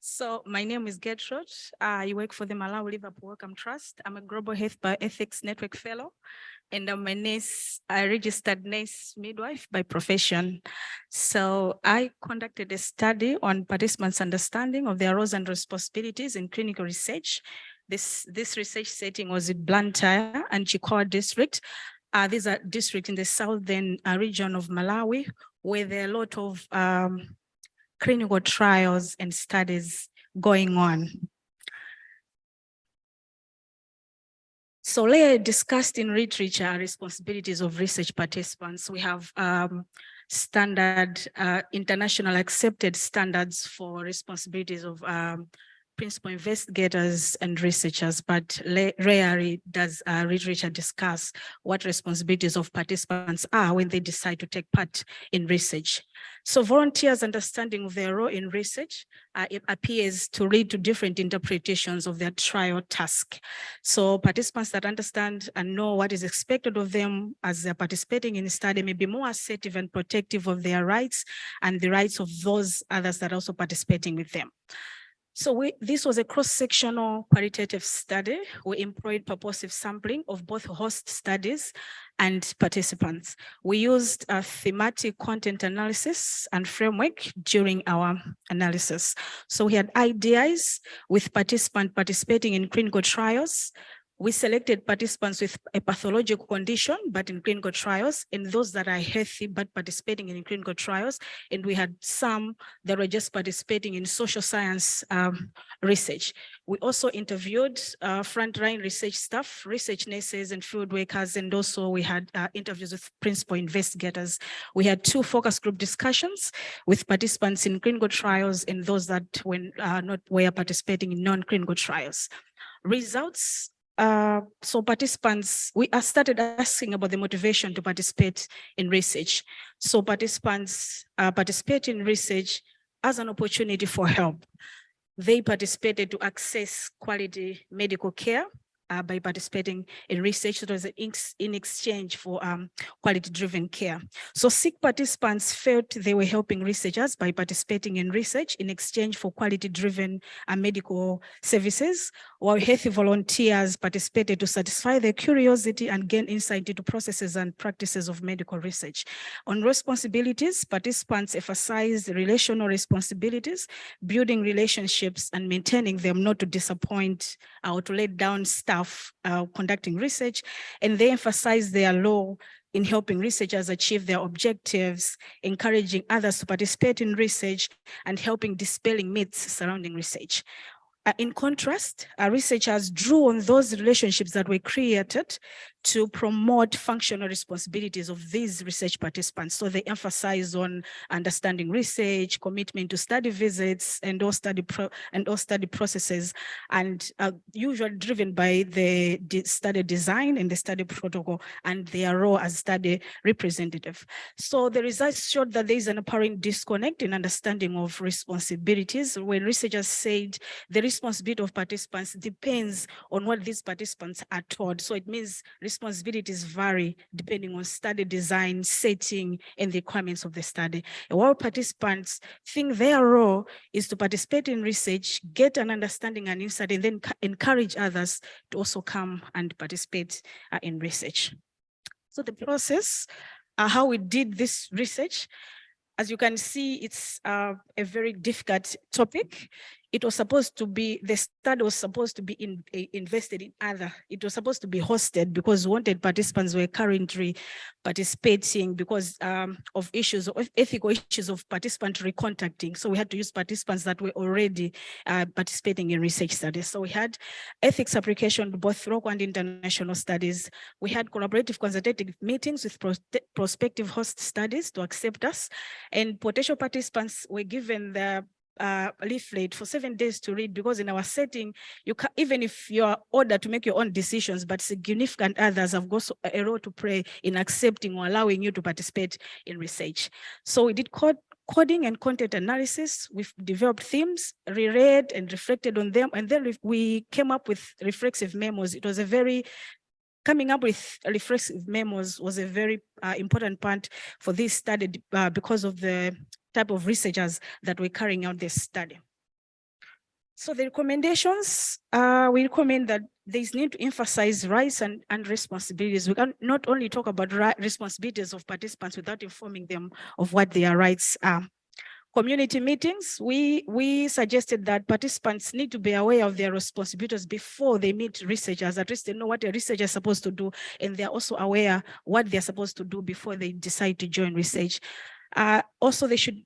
So my name is Gertrude. I work for the Malawi Liverpool Wellcome Trust. I'm a Global Health Bioethics Network Fellow, and I'm a registered nurse midwife by profession. So I conducted a study on participants' understanding of their roles and responsibilities in clinical research. This research setting was in Blantyre and Chikoa district. These are districts in the southern region of Malawi, where there are a lot of clinical trials and studies going on. So later discussed in literature responsibilities of research participants. We have standard international accepted standards for responsibilities of principal investigators and researchers, but rarely does literature discuss what responsibilities of participants are when they decide to take part in research. So volunteers' understanding of their role in research, it appears to lead to different interpretations of their trial task. So participants that understand and know what is expected of them as they're participating in the study may be more assertive and protective of their rights and the rights of those others that are also participating with them. So this was a cross-sectional qualitative study. We employed purposive sampling of both host studies and participants. We used a thematic content analysis and framework during our analysis. So we had IDIs with participants participating in clinical trials. We selected participants with a pathological condition, but in clinical trials, and those that are healthy, but participating in clinical trials. And we had some that were just participating in social science research. We also interviewed frontline research staff, research nurses and field workers, and also we had interviews with principal investigators. We had 2 focus group discussions with participants in clinical trials and those that were participating in non-clinical trials. Results. So participants, we started asking about the motivation to participate in research. So participants participate in research as an opportunity for help. They participated to access quality medical care by participating in research. It was in exchange for quality-driven care. So sick participants felt they were helping researchers by participating in research in exchange for quality-driven medical services, while healthy volunteers participated to satisfy their curiosity and gain insight into processes and practices of medical research. On responsibilities, participants emphasized relational responsibilities, building relationships and maintaining them, not to disappoint or to let down staff staff conducting research, and they emphasize their role in helping researchers achieve their objectives, encouraging others to participate in research, and helping dispelling myths surrounding research. In contrast, researchers drew on those relationships that were created to promote functional responsibilities of these research participants. So they emphasize on understanding research, commitment to study visits, and all study processes, and usually driven by the study design and the study protocol and their role as study representative. So the results showed that there is an apparent disconnect in understanding of responsibilities when researchers said the responsibility of participants depends on what these participants are taught. So it means responsibilities vary depending on study design, setting, and the requirements of the study. And while participants think their role is to participate in research, get an understanding and insight, and then encourage others to also come and participate in research. So the process, how we did this research, as you can see, it's a very difficult topic. It was supposed to be, the study was supposed to be invested in other, it was supposed to be hosted because wanted participants were currently participating because of issues, of ethical issues of participant recontacting. So we had to use participants that were already participating in research studies. So we had ethics application, both local and international studies. We had collaborative consultative meetings with prospective host studies to accept us, and potential participants were given the leaflet for 7 days to read, because in our setting, you can, even if you are ordered to make your own decisions, but significant others have got a role to play in accepting or allowing you to participate in research. So we did coding and content analysis. We've developed themes, reread and reflected on them, and then we came up with reflexive memos. It was a very coming up with reflexive memos was a very important part for this study because of the type of researchers that were carrying out this study. So the recommendations, we recommend that there is need to emphasize rights and responsibilities. We can not only talk about responsibilities of participants without informing them of what their rights are. Community meetings, we suggested that participants need to be aware of their responsibilities before they meet researchers. At least they know what a researcher is supposed to do, and they're also aware what they're supposed to do before they decide to join research. Also, they should,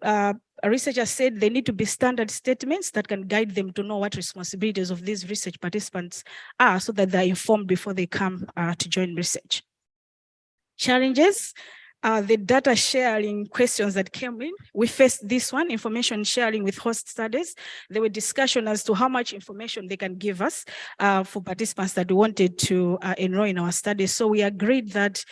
researchers said they need to be standard statements that can guide them to know what responsibilities of these research participants are, so that they're informed before they come to join research. Challenges. The data sharing questions that came in, we faced this one, information sharing with host studies. There were discussions as to how much information they can give us for participants that wanted to enroll in our studies. So we agreed that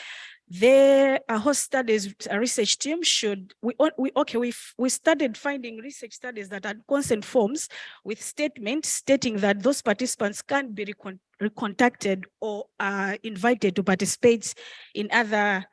the host studies research team should, we started finding research studies that had consent forms with statements stating that those participants can be recontacted or invited to participate in other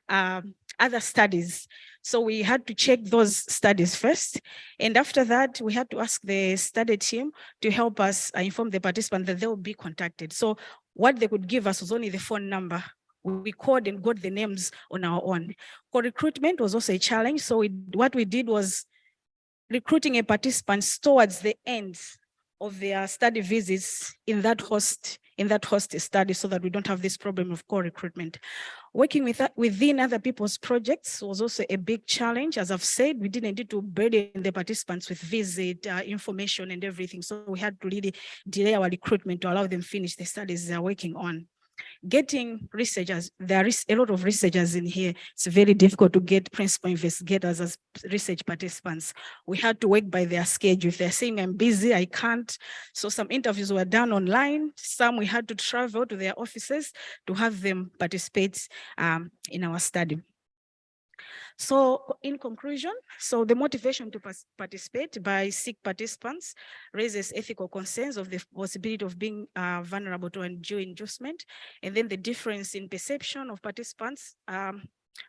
studies. So we had to check those studies first. And after that, we had to ask the study team to help us inform the participant that they will be contacted. So what they could give us was only the phone number. We called and got the names on our own. Co-recruitment was also a challenge. So what we did was recruiting a participant towards the end of their study visits in that host study, so that we don't have this problem of co-recruitment. Working with within other people's projects was also a big challenge. As I've said, we didn't need to burden the participants with visit information and everything. So we had to really delay our recruitment to allow them finish the studies they're working on. Getting researchers, there is a lot of researchers in here. It's very difficult to get principal investigators as research participants. We had to work by their schedule. If they're saying I'm busy, I can't. So some interviews were done online. Some we had to travel to their offices to have them participate in our study. So in conclusion, so the motivation to participate by sick participants raises ethical concerns of the possibility of being vulnerable to undue inducement, and then the difference in perception of participants,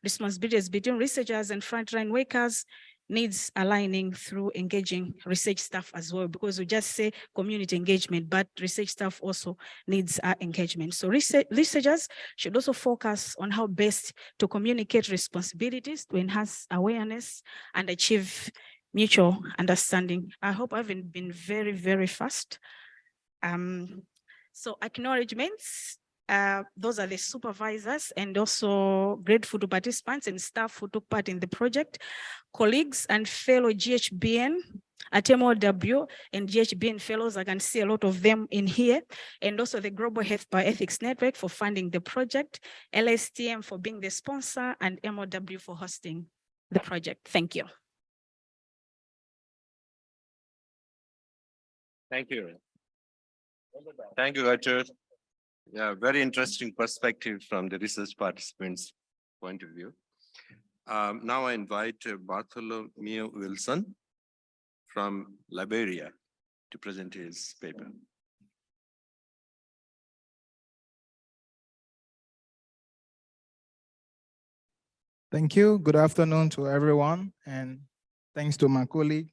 responsibilities between researchers and frontline workers needs aligning through engaging research staff as well, because we just say community engagement, but research staff also needs engagement. So researchers should also focus on how best to communicate responsibilities to enhance awareness and achieve mutual understanding. I hope I haven't been very, very fast. So acknowledgements, those are the supervisors and also grateful to participants and staff who took part in the project, colleagues and fellow GHBN at MOW and GHBN fellows. I can see a lot of them in here, and also the Global Health Bioethics Network for funding the project, LSTM for being the sponsor, and MOW for hosting the project. Thank you. Thank you. Thank you, Gertrude. Yeah, very interesting perspective from the research participants' point of view. Now I invite Bartholomew Wilson from Liberia to present his paper. Thank you. Good afternoon to everyone. And thanks to my colleague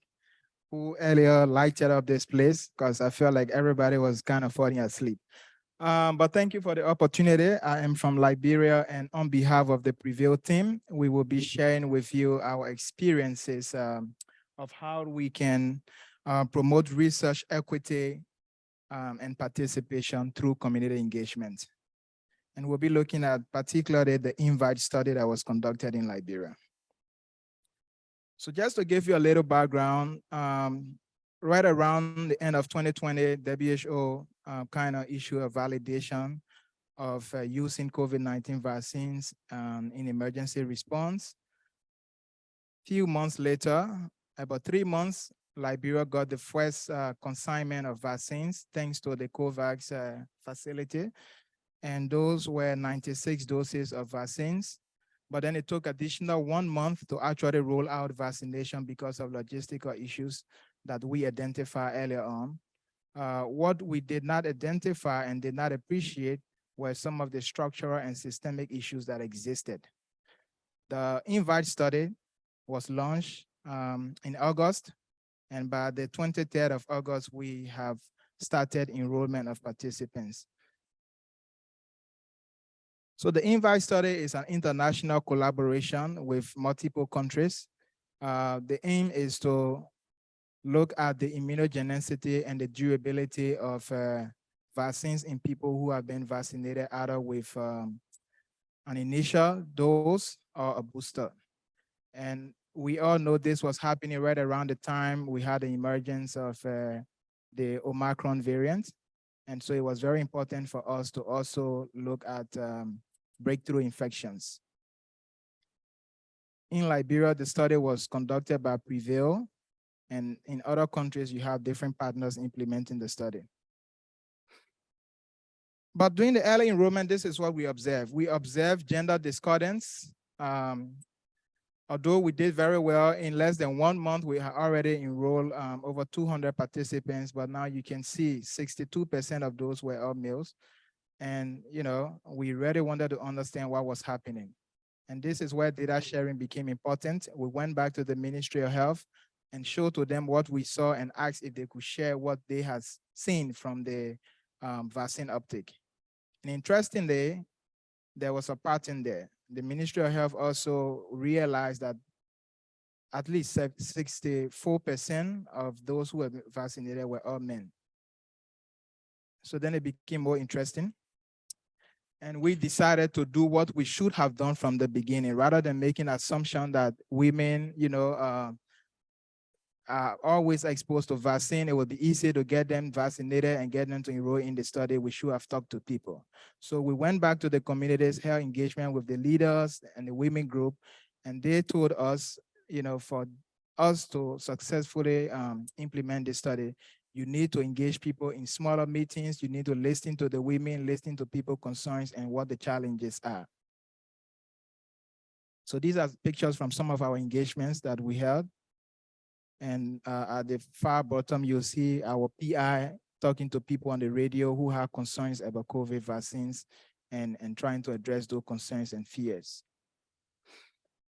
who earlier lighted up this place because I felt like everybody was kind of falling asleep. But thank you for the opportunity. I am from Liberia, and on behalf of the Prevail team, we will be sharing with you our experiences of how we can promote research equity and participation through community engagement. And we'll be looking at particularly the INVITE study that was conducted in Liberia. So just to give you a little background, right around the end of 2020, WHO kind of issued a validation of using COVID-19 vaccines in emergency response. Few months later, about 3 months, Liberia got the first consignment of vaccines thanks to the COVAX facility. And those were 96 doses of vaccines. But then it took additional 1 month to actually roll out vaccination because of logistical issues that we identified earlier on. What we did not identify and did not appreciate were some of the structural and systemic issues that existed. The INVITE study was launched in August, and by the 23rd of August, we have started enrollment of participants. So the INVITE study is an international collaboration with multiple countries. The aim is to look at the immunogenicity and the durability of vaccines in people who have been vaccinated either with an initial dose or a booster. And we all know this was happening right around the time we had the emergence of the Omicron variant. And so it was very important for us to also look at breakthrough infections. In Liberia, the study was conducted by Prevail, and in other countries, you have different partners implementing the study. But during the early enrollment, this is what we observed. We observed gender discordance. Although we did very well, in less than 1 month, we had already enrolled over 200 participants, but now you can see 62% of those were all males. And, you know, we really wanted to understand what was happening. And this is where data sharing became important. We went back to the Ministry of Health and showed to them what we saw and asked if they could share what they had seen from the vaccine uptake. And interestingly, there was a pattern there. The Ministry of Health also realized that at least 64% of those who were vaccinated were all men. So then it became more interesting. And we decided to do what we should have done from the beginning, rather than making an assumption that women, you know, are always exposed to vaccine. It would be easy to get them vaccinated and get them to enroll in the study. We should have talked to people. So we went back to the communities, held engagement with the leaders and the women group, and they told us, you know, for us to successfully implement this study, you need to engage people in smaller meetings. You need to listen to the women, listen to people's concerns and what the challenges are. So these are pictures from some of our engagements that we held. And at the far bottom, you'll see our PI talking to people on the radio who have concerns about COVID vaccines and trying to address those concerns and fears.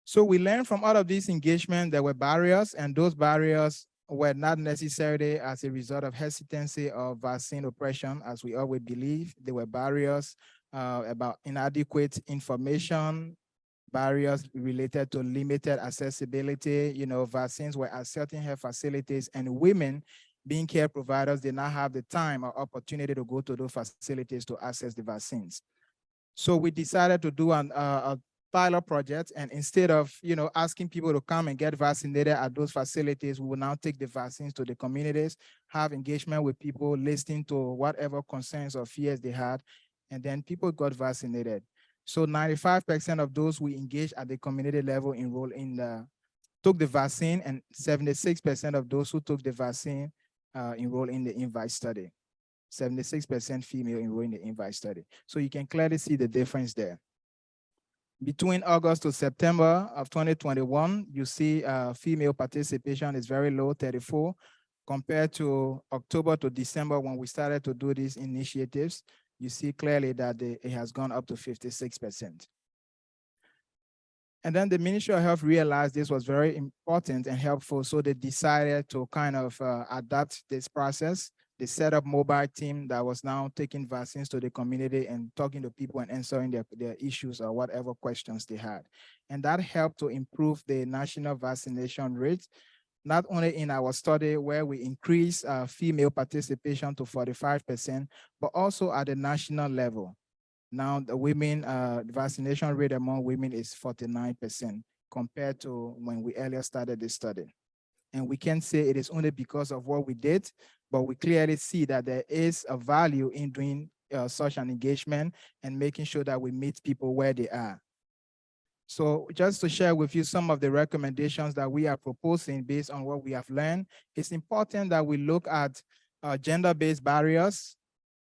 So we learned from all of these engagements there were barriers, and those barriers were not necessarily as a result of hesitancy or vaccine oppression, as we always believe. There were barriers about inadequate information, barriers related to limited accessibility. You know, vaccines were at certain health facilities, and women being care providers did not have the time or opportunity to go to those facilities to access the vaccines. So we decided to do a pilot project, and instead of asking people to come and get vaccinated at those facilities, we will now take the vaccines to the communities, have engagement with people, listening to whatever concerns or fears they had, and then people got vaccinated. So 95% of those we engaged at the community level enrolled in took the vaccine, and 76% of those who took the vaccine enrolled in the INVITE study. 76% female enrolled in the INVITE study. So you can clearly see the difference there. Between August to September of 2021, you see female participation is very low, 34, compared to October to December when we started to do these initiatives. You see clearly that it has gone up to 56%. And then the Ministry of Health realized this was very important and helpful, so they decided to kind of adapt this process. They set up mobile team that was now taking vaccines to the community and talking to people and answering their issues or whatever questions they had. And that helped to improve the national vaccination rate, not only in our study where we increased female participation to 45%, but also at the national level. Now the women vaccination rate among women is 49% compared to when we earlier started this study. And we can say it is only because of what we did, but we clearly see that there is a value in doing such an engagement and making sure that we meet people where they are. So just to share with you some of the recommendations that we are proposing based on what we have learned, it's important that we look at gender-based barriers.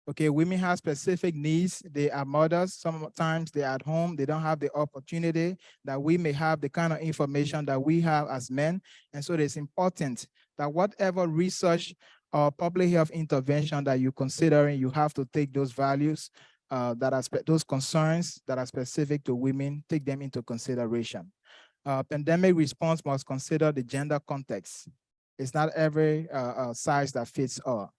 Okay, women have specific needs. They are mothers. Sometimes they're at home. They don't have the opportunity that we may have the kind of information that we have as men. And so it's important that whatever research or public health intervention that you're considering, you have to take those values, those concerns that are specific to women, take them into consideration. Pandemic response must consider the gender context. It's not every size that fits all.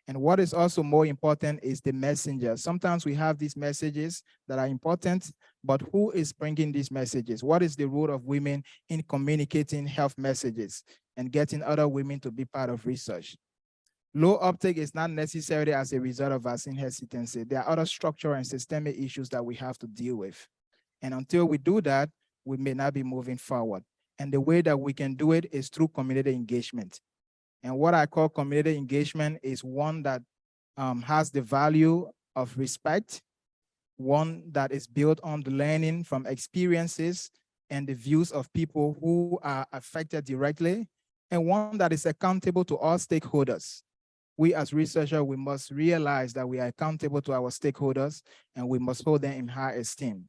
And what is also more important is the messenger. Sometimes we have these messages that are important, but who is bringing these messages? What is the role of women in communicating health messages and getting other women to be part of research? Low uptake is not necessarily as a result of vaccine hesitancy. There are other structural and systemic issues that we have to deal with. And until we do that, we may not be moving forward. And the way that we can do it is through community engagement. And what I call community engagement is one that has the value of respect, one that is built on the learning from experiences and the views of people who are affected directly, and one that is accountable to all stakeholders. We as researchers, we must realize that we are accountable to our stakeholders and we must hold them in high esteem.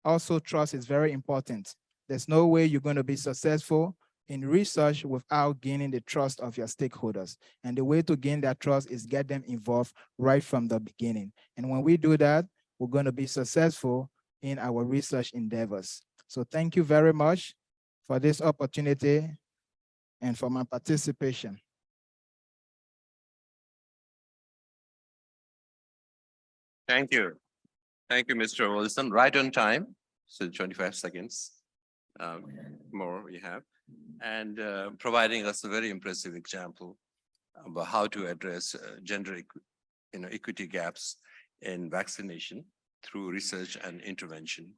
Also, trust is very important. There's no way you're going to be successful in research without gaining the trust of your stakeholders. And the way to gain that trust is get them involved right from the beginning. And when we do that, we're going to be successful in our research endeavors. So thank you very much for this opportunity and for my participation. Thank you. Thank you, Mr. Wilson. Right on time. So 25 seconds more we have. And providing us a very impressive example about how to address gender equity gaps in vaccination through research and intervention.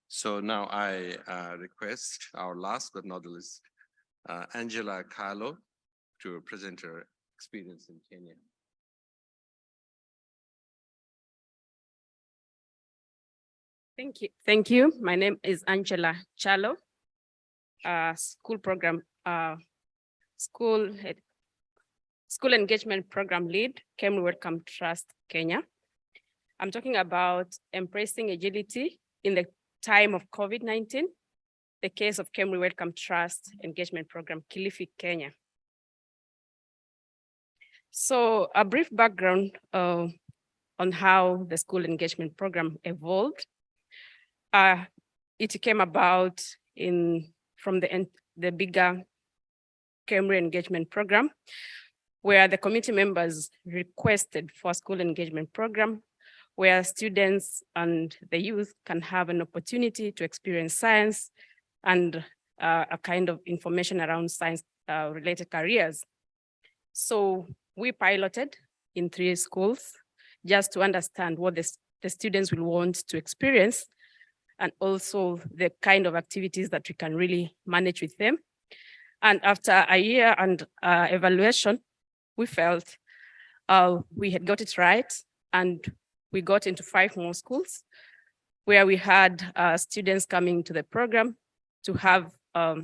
So now I request our last but not the least, Angela Kyalo, to present her experience in Kenya. Thank you. Thank you. My name is Angela Kyalo, school engagement program lead, KEMRI Wellcome Trust Kenya. I'm talking about embracing agility in the time of COVID-19, the case of KEMRI Wellcome Trust engagement program, Kilifi, Kenya. So a brief background on how the school engagement program evolved. It came about from the bigger KEMRI engagement program, where the committee members requested for a school engagement program where students and the youth can have an opportunity to experience science and a kind of information around science related careers. So we piloted in 3 schools just to understand what the students will want to experience, and also the kind of activities that we can really manage with them. And after a year and evaluation, we felt we had got it right, and we got into 5 more schools where we had students coming to the program to have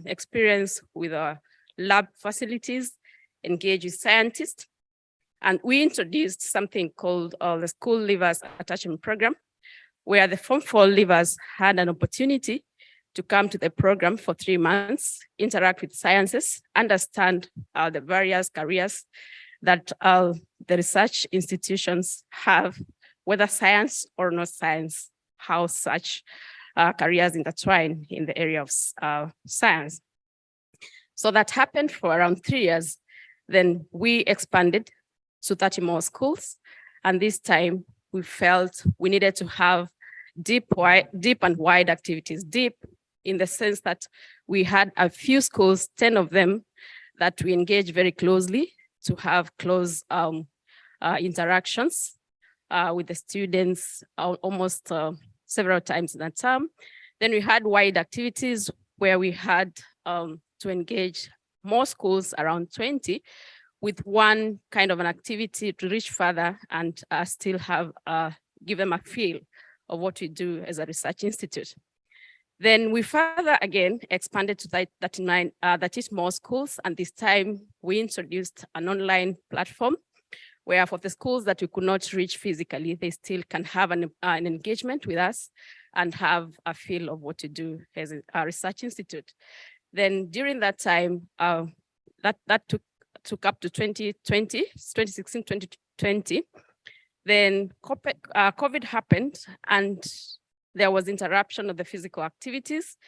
experience with our lab facilities, engage with scientists. And we introduced something called the School Leavers Attachment Program, where the Form 4 leavers had an opportunity to come to the program for 3 months, interact with sciences, understand the various careers that the research institutions have, whether science or not science, how such careers intertwine in the area of science. So that happened for around 3 years. Then we expanded to 30 more schools. And this time we felt we needed to have deep and wide activities. Deep in the sense that we had a few schools, 10 of them, that we engaged very closely to have close interactions with the students almost several times in that term. Then we had wide activities where we had to engage more schools, around 20, with one kind of an activity to reach further and still have give them a feel of what we do as a research institute. Then we further again expanded to 39 more schools, and this time we introduced an online platform where for the schools that we could not reach physically, they still can have an engagement with us and have a feel of what to do as a research institute. Then during that time, that took up to 2016, 2020. Then COVID happened and there was interruption of the physical activities,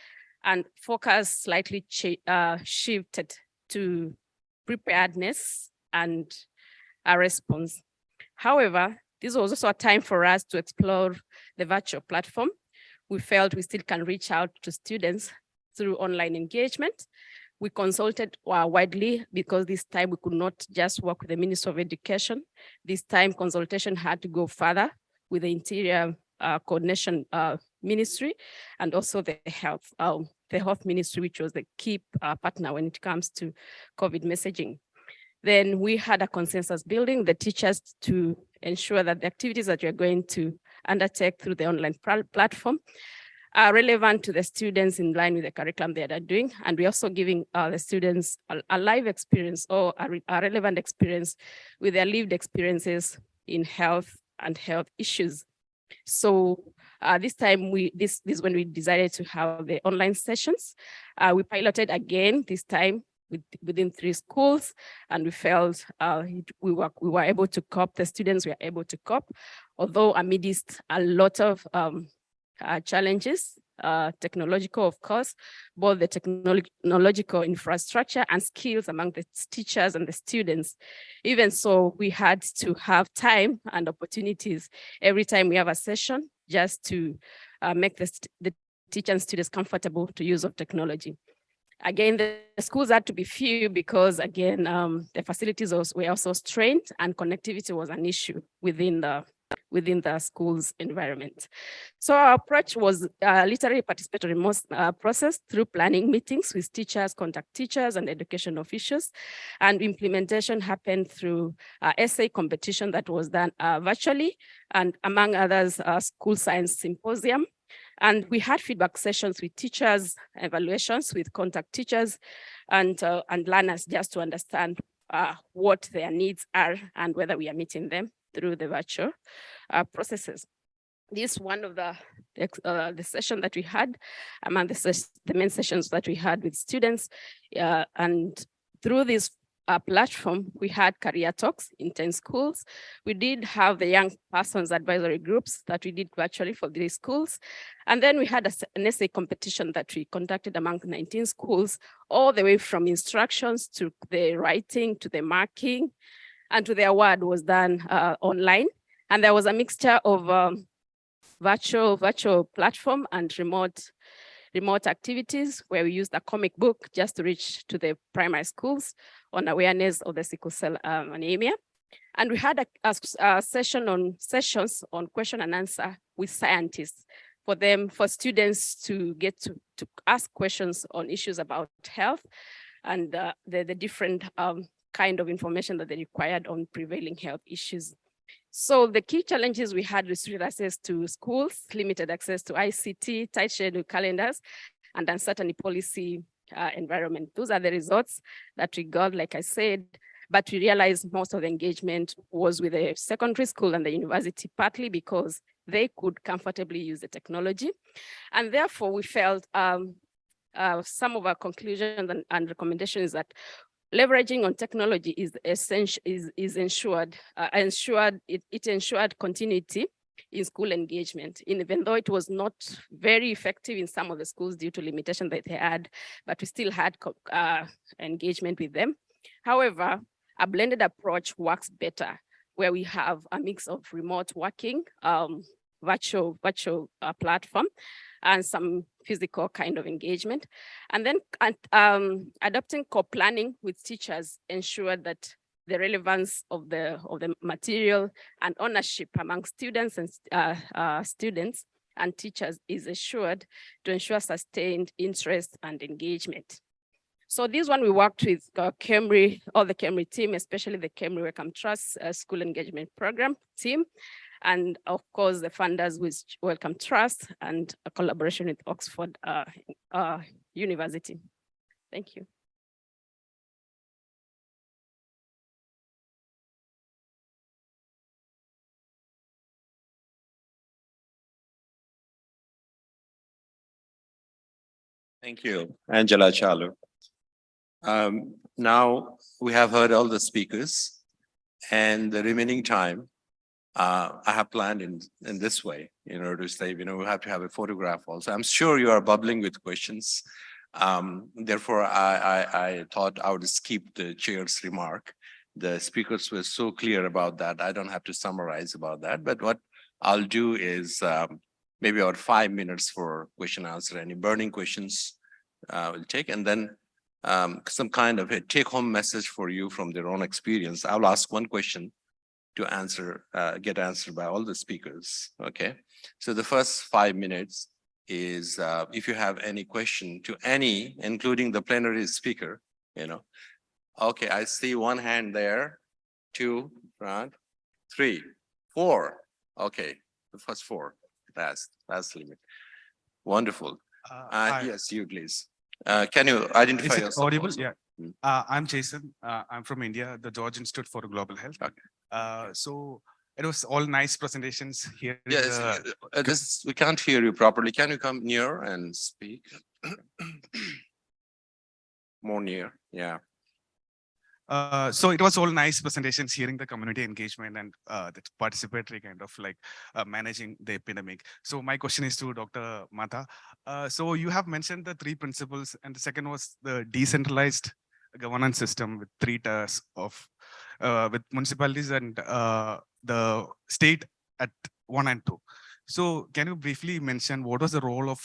and focus slightly shifted to preparedness and a response. However, this was also a time for us to explore the virtual platform. We felt we still can reach out to students through online engagement. We consulted widely because this time we could not just work with the Ministry of Education. This time consultation had to go further with the Interior Coordination Ministry and also the Health Ministry, which was the key partner when it comes to COVID messaging. Then we had a consensus building the teachers to ensure that the activities that you're going to undertake through the online platform are relevant to the students in line with the curriculum they are doing. And we're also giving the students a live experience or a relevant experience with their lived experiences in health and health issues. So this time, this is when we decided to have the online sessions. We piloted again, this time within 3 schools, and we felt we were able to cope, the students were able to cope, although amidst a lot of challenges, technological, of course, both the technological infrastructure and skills among the teachers and the students. Even so, we had to have time and opportunities every time we have a session just to make the teacher and students comfortable to use of technology. Again, the schools had to be few because, again, the facilities were also strained and connectivity was an issue within the school's environment. So our approach was literally participatory process through planning meetings with teachers, contact teachers, and education officials. And implementation happened through essay competition that was done virtually, and among others, school science symposium. And we had feedback sessions with teachers, evaluations with contact teachers and learners just to understand what their needs are and whether we are meeting them through the virtual processes. This is one of the session that we had among the main sessions that we had with students. And through this platform, we had career talks in 10 schools. We did have the young persons advisory groups that we did virtually for 3 schools. And then we had an essay competition that we conducted among 19 schools, all the way from instructions to the writing, to the marking, and to the award was done online. And there was a mixture of virtual platform and remote activities where we used a comic book just to reach to the primary schools on awareness of the sickle cell anemia. And we had a sessions on question and answer with scientists for students to get to ask questions on issues about health and the different kind of information that they required on prevailing health issues. So the key challenges we had restricted access to schools, limited access to ICT, tight schedule calendars, and uncertainty policy environment. Those are the results that we got, like I said, but we realized most of the engagement was with the secondary school and the university, partly because they could comfortably use the technology. And therefore we felt some of our conclusions and recommendations that leveraging on technology is essential, is ensured, it ensured continuity in school engagement, even though it was not very effective in some of the schools due to limitation that they had, but we still had engagement with them. However, a blended approach works better, where we have a mix of remote working, virtual platform, and some physical kind of engagement. And then adopting co-planning with teachers ensured that the relevance of the material and ownership among students and teachers is assured to ensure sustained interest and engagement. So this one we worked with KEMRI, all the KEMRI team, especially the KEMRI Wellcome Trust School Engagement Program team, and of course the funders with Wellcome Trust and a collaboration with Oxford University. Thank you. Thank you, Angela Kyalo. Now we have heard all the speakers, and the remaining time I have planned in this way in order to say, we have to have a photograph also. I'm sure you are bubbling with questions. Therefore, I thought I would skip the chair's remark. The speakers were so clear about that. I don't have to summarize about that. But what I'll do is maybe about 5 minutes for question answer. Any burning questions we'll take, and then some kind of a take-home message for you from their own experience. I'll ask one question to answer, get answered by all the speakers. Okay. So the first 5 minutes is if you have any question to any, including the plenary speaker, Okay, I see one hand there, 2, right, 3, 4. Okay, the first 4. That's the limit. Wonderful. Yes, you please. Can you identify yourself? Audible? Also? Yeah. I'm Jason. I'm from India, the George Institute for Global Health. Okay. So it was all nice presentations here. Yes, we can't hear you properly. Can you come near and speak? More near, yeah. So it was all nice presentations, hearing the community engagement and the participatory kind of like managing the epidemic. So my question is to Dr. Matta. So you have mentioned the 3 principles, and the second was the decentralized governance system with 3 tiers of with municipalities and the state at 1 and 2. So can you briefly mention what was the role of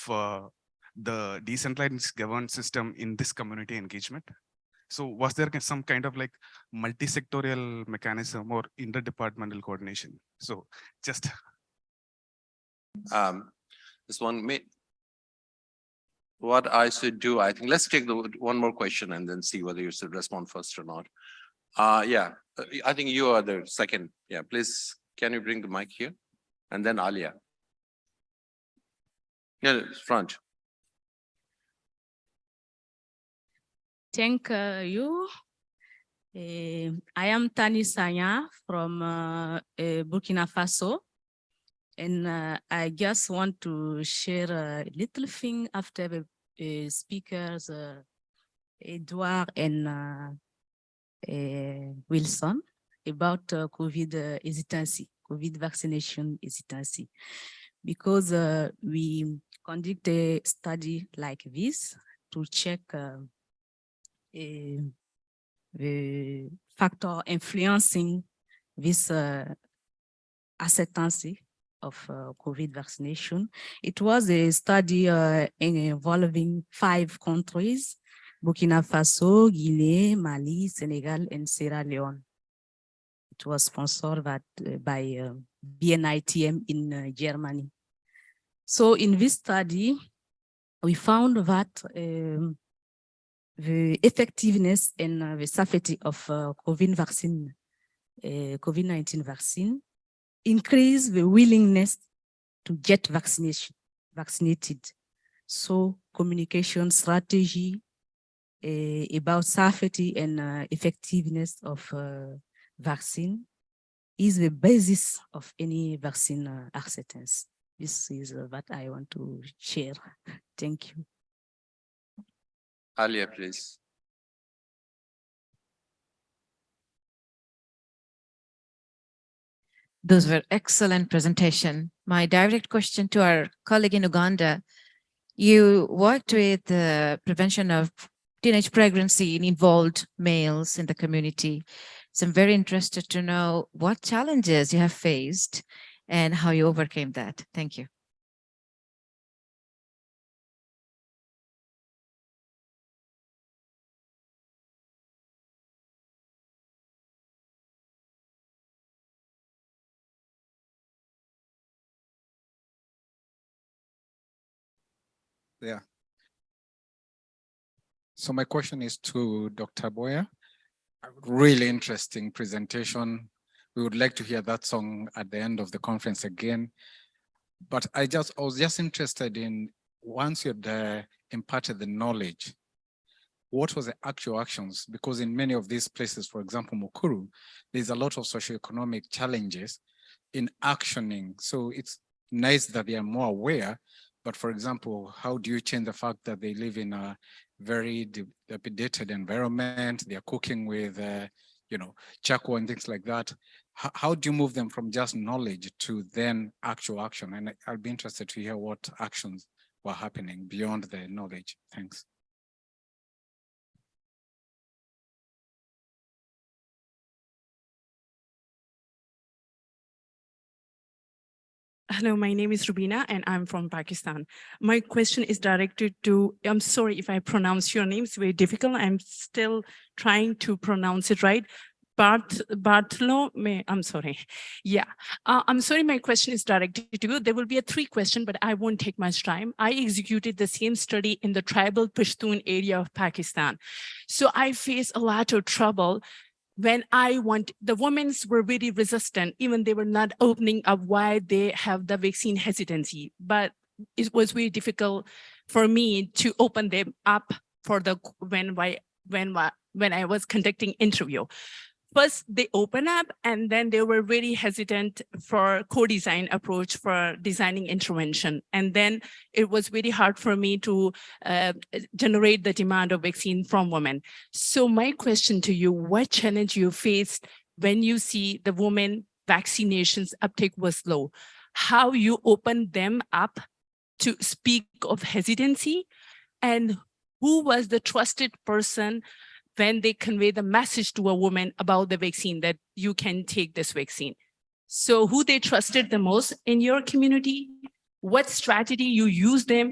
the decentralized governance system in this community engagement? So was there some kind of like multi-sectorial mechanism or interdepartmental coordination? So just this one, what I should do, I think let's take the one more question and then see whether you should respond first or not. Yeah, I think you are the second. Yeah, please, can you bring the mic here? And then Alia. Yeah, front. Thank you. I am Tani Sanya from Burkina Faso. And I just want to share a little thing after the speakers, Edward and Wilson, about COVID hesitancy, COVID vaccination hesitancy. Because we conduct a study like this to check the factor influencing this acceptance of COVID vaccination. It was a study involving 5 countries: Burkina Faso, Guinea, Mali, Senegal, and Sierra Leone. It was sponsored by BNITM in Germany. So in this study, we found that the effectiveness and the safety of COVID-19 vaccine increase the willingness to get vaccinated. So communication strategy about safety and effectiveness of vaccine is the basis of any vaccine acceptance. This is what I want to share. Thank you. Alia, please. Those were excellent presentation. My direct question to our colleague in Uganda, you worked with the prevention of teenage pregnancy in involved males in the community. So I'm very interested to know what challenges you have faced and how you overcame that. Thank you. Yeah. So my question is to Dr. Bowyer. Really interesting presentation. We would like to hear that song at the end of the conference again. But I was just interested in, once you'd imparted the knowledge, what was the actual actions? Because in many of these places, for example, Mukuru, there's a lot of socioeconomic challenges in actioning. So it's nice that they are more aware, but for example, how do you change the fact that they live in a very dilapidated environment? They are cooking with, charcoal and things like that. How do you move them from just knowledge to then actual action? And I'll be interested to hear what actions were happening beyond the knowledge. Thanks. Hello, my name is Rubina and I'm from Pakistan. My question is directed to, I'm sorry if I pronounce your name, it's very difficult. I'm still trying to pronounce it right. Barthalomew, I'm sorry. Yeah, I'm sorry, my question is directed to you. There will be a 3 question, but I won't take much time. I executed the same study in the tribal Pashtun area of Pakistan. So I face a lot of trouble when the women were very resistant, even they were not opening up why they have the vaccine hesitancy, but it was very difficult for me to open them up for the, when I was conducting interview. First, they open up and then they were very hesitant for co-design approach for designing intervention. And then it was very hard for me to generate the demand of vaccine from women. So my question to you, what challenge you faced when you see the women vaccinations uptake was low? How you opened them up to speak of hesitancy? And who was the trusted person when they convey the message to a woman about the vaccine that you can take this vaccine? So who they trusted the most in your community? What strategy you use them,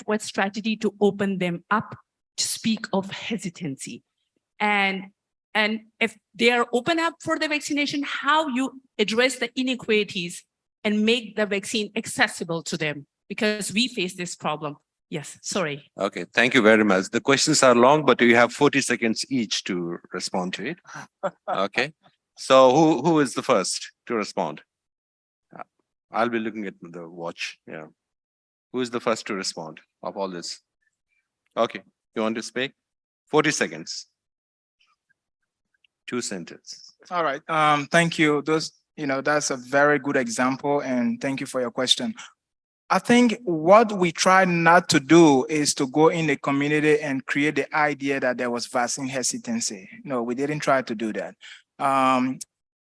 what strategy to open them up to speak of hesitancy? And if they are open up for the vaccination, how you address the inequities and make the vaccine accessible to them? Because we face this problem. Yes, sorry. Okay, thank you very much. The questions are long, but you have 40 seconds each to respond to it. Okay, so who is the first to respond? I'll be looking at the watch. Yeah, who is the first to respond of all this? Okay, you want to speak? 40 seconds. 2 sentences. All right. Thank you. That's a very good example, and thank you for your question. I think what we try not to do is to go in the community and create the idea that there was vaccine hesitancy. No, we didn't try to do that.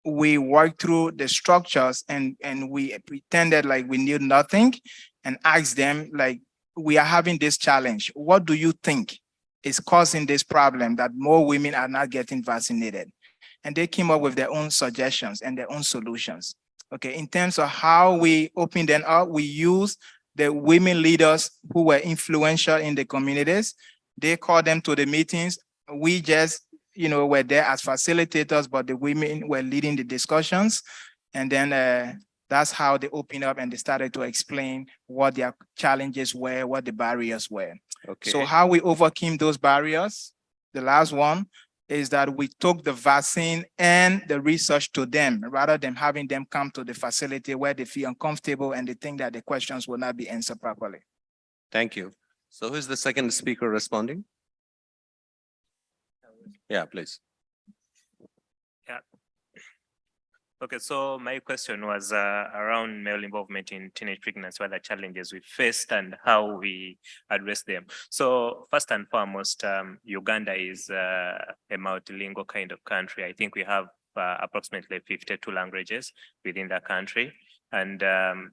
We worked through the structures and we pretended like we knew nothing and asked them, like, we are having this challenge. What do you think is causing this problem that more women are not getting vaccinated? And they came up with their own suggestions and their own solutions. Okay, in terms of how we open them up, we use the women leaders who were influential in the communities. They called them to the meetings. We just were there as facilitators, but the women were leading the discussions. And then that's how they opened up and they started to explain what their challenges were, what the barriers were. Okay. So how we overcame those barriers, the last one, is that we took the vaccine and the research to them rather than having them come to the facility where they feel uncomfortable and they think that the questions will not be answered properly. Thank you. So who's the second speaker responding? Yeah, please. Yeah. Okay, so my question was around male involvement in teenage pregnancy, what the challenges we faced and how we address them. So first and foremost, Uganda is a multilingual kind of country. I think we have approximately 52 languages within the country. And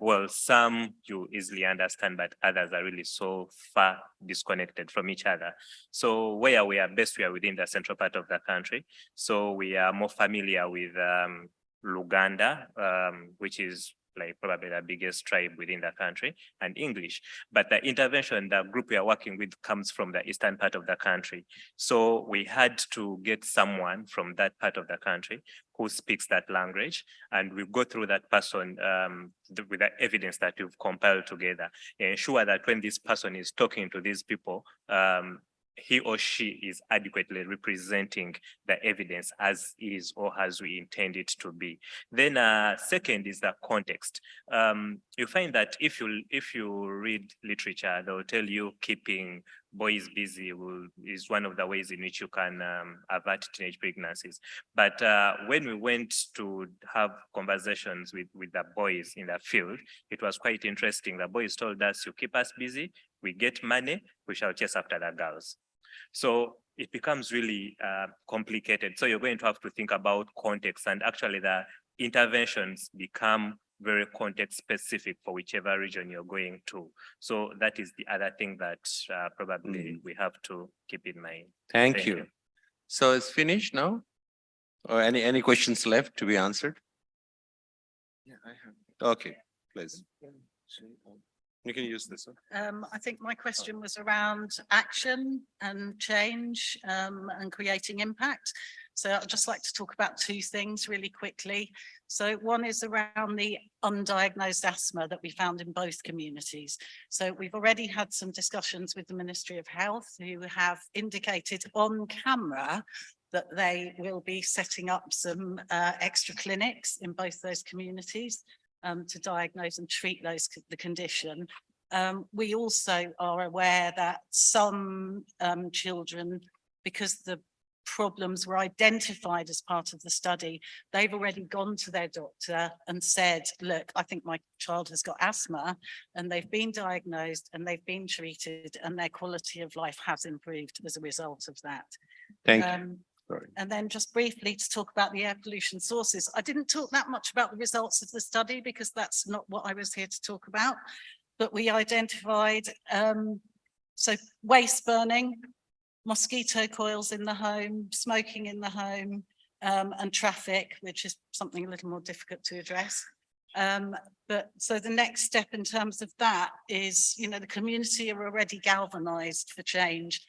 well, some you easily understand, but others are really so far disconnected from each other. So where we are based, we are within the central part of the country. So we are more familiar with Luganda, which is like probably the biggest tribe within the country, and English. But the intervention, the group we are working with comes from the eastern part of the country. So we had to get someone from that part of the country who speaks that language, and we go through that person with the evidence that we've compiled together, ensure that when this person is talking to these people, he or she is adequately representing the evidence as is or as we intend it to be. Then second is the context. You find that if you read literature, they'll tell you keeping boys busy is one of the ways in which you can avert teenage pregnancies. But when we went to have conversations with the boys in the field, it was quite interesting. The boys told us, you keep us busy, we get money, we shall chase after the girls. So it becomes really complicated. So you're going to have to think about context, and actually the interventions become very context specific for whichever region you're going to. So that is the other thing that probably we have to keep in mind. Thank you. So it's finished now? Or any questions left to be answered? Yeah, I have. Okay, please. You can use this one. I think my question was around action and change and creating impact. So I'd just like to talk about two things really quickly. So one is around the undiagnosed asthma that we found in both communities. So we've already had some discussions with the Ministry of Health, who have indicated on camera that they will be setting up some extra clinics in both those communities to diagnose and treat the condition. We also are aware that some children, because the problems were identified as part of the study, they've already gone to their doctor and said, look, I think my child has got asthma, and they've been diagnosed and they've been treated, and their quality of life has improved as a result of that. Thank you. And then just briefly to talk about the air pollution sources. I didn't talk that much about the results of the study because that's not what I was here to talk about, but we identified so waste burning, mosquito coils in the home, smoking in the home, and traffic, which is something a little more difficult to address. But so the next step in terms of that is, the community are already galvanized for change.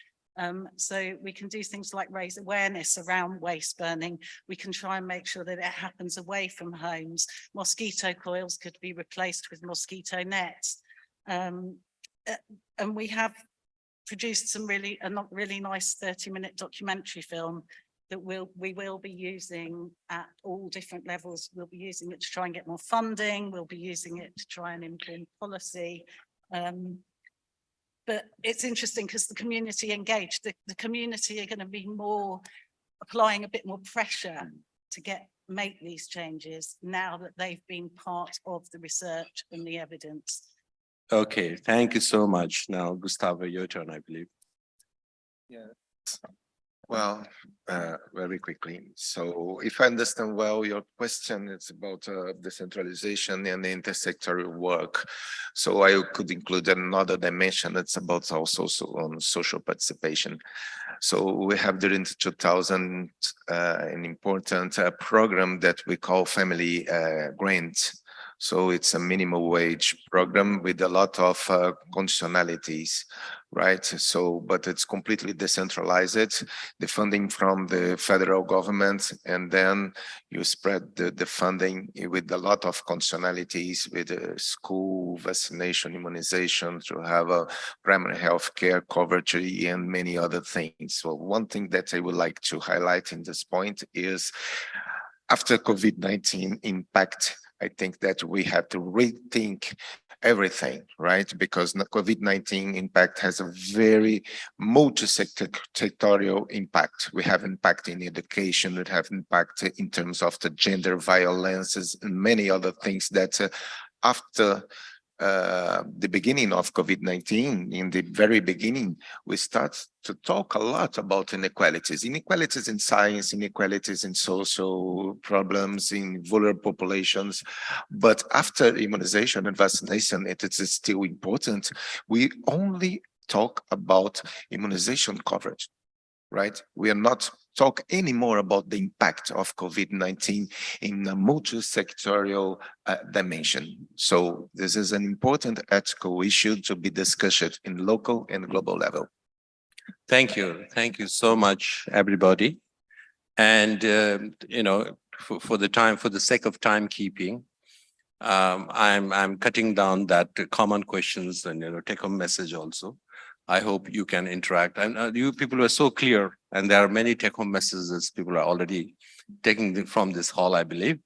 So we can do things like raise awareness around waste burning. We can try and make sure that it happens away from homes. Mosquito coils could be replaced with mosquito nets. And we have produced some really nice 30-minute documentary film that we will be using at all different levels. We'll be using it to try and get more funding. We'll be using it to try and inform policy. But it's interesting because the community engaged, the community are going to be applying a bit more pressure to make these changes now that they've been part of the research and the evidence. Okay, thank you so much. Now, Gustavo, your turn, I believe. Yeah. Well, very quickly. So if I understand well, your question is about decentralization and the intersectoral work. So I could include another dimension that's about also on social participation. So we have during 2000 an important program that we call Family Grant. So it's a minimum wage program with a lot of conditionalities, right? So, but it's completely decentralized, the funding from the federal government, and then you spread the funding with a lot of conditionalities with school, vaccination, immunization, to have a primary health care coverage and many other things. So one thing that I would like to highlight in this point is after COVID-19 impact, I think that we have to rethink everything, right? Because the COVID-19 impact has a very multi-sectorial impact. We have impact in education, we have impact in terms of the gender violences and many other things that after the beginning of COVID-19, in the very beginning, we start to talk a lot about inequalities in science, inequalities in social problems, in vulnerable populations. But after immunization and vaccination, it is still important. We only talk about immunization coverage, right? We are not talk anymore about the impact of COVID-19 in a multi-sectorial dimension. So this is an important ethical issue to be discussed in local and global level. Thank you. Thank you so much, everybody. And, you know, for the sake of timekeeping, I'm cutting down that common questions and, you know, take home message also. I hope you can interact. And you people are so clear, and there are many take-home messages people are already taking from this hall, I believe.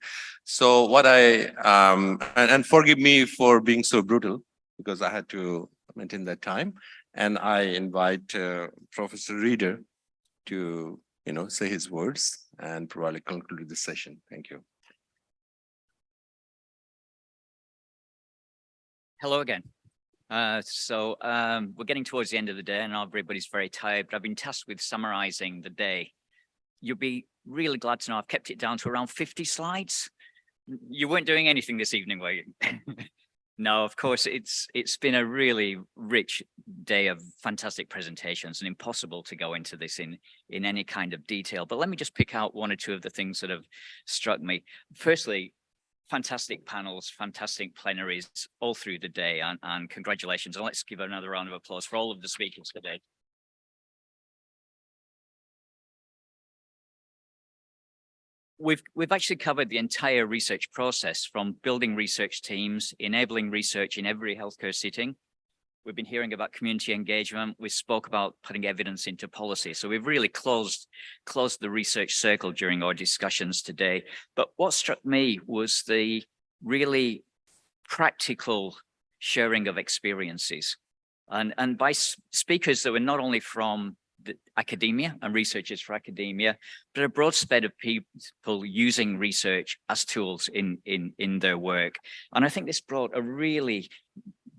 So what and forgive me for being so brutal, because I had to maintain that time. And I invite Professor Reader to, you know, say his words and probably conclude the session. Thank you. Hello again. We're getting towards the end of the day and everybody's very tired, but I've been tasked with summarizing the day. You'll be really glad to know I've kept it down to around 50 slides. You weren't doing anything this evening, were you? No, of course, it's been a really rich day of fantastic presentations and impossible to go into this in any kind of detail. But let me just pick out one or two of the things that have struck me. Firstly, fantastic panels, fantastic plenaries all through the day, and congratulations. And let's give another round of applause for all of the speakers today. We've actually covered the entire research process, from building research teams, enabling research in every healthcare setting. We've been hearing about community engagement. We spoke about putting evidence into policy. So we've really closed the research circle during our discussions today. But what struck me was the really practical sharing of experiences, and by speakers that were not only from the academia and researchers for academia, but a broad spread of people using research as tools in their work. And I think this brought a really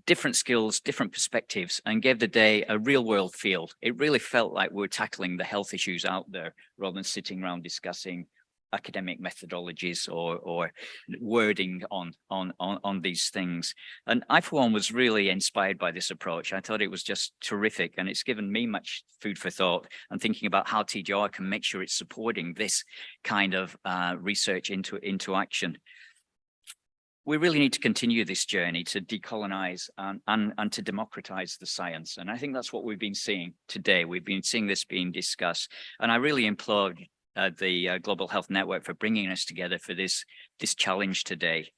different skills, different perspectives, and gave the day a real world feel. It really felt like we were tackling the health issues out there rather than sitting around discussing academic methodologies or wording on these things. And I, for one, was really inspired by this approach. I thought it was just terrific, and it's given me much food for thought and thinking about how TGR can make sure it's supporting this kind of research into action. We really need to continue this journey to decolonize and to democratize the science. And I think that's what we've been seeing today. We've been seeing this being discussed. And I really applaud the Global Health Network for bringing us together for this challenge today.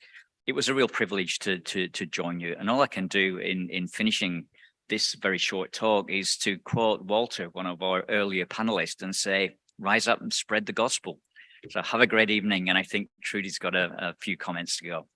It was a real privilege to join you. And all I can do in finishing this very short talk is to quote Walter, one of our earlier panelists, and say, rise up and spread the gospel. So have a great evening. And I think Trudy's got a few comments to go.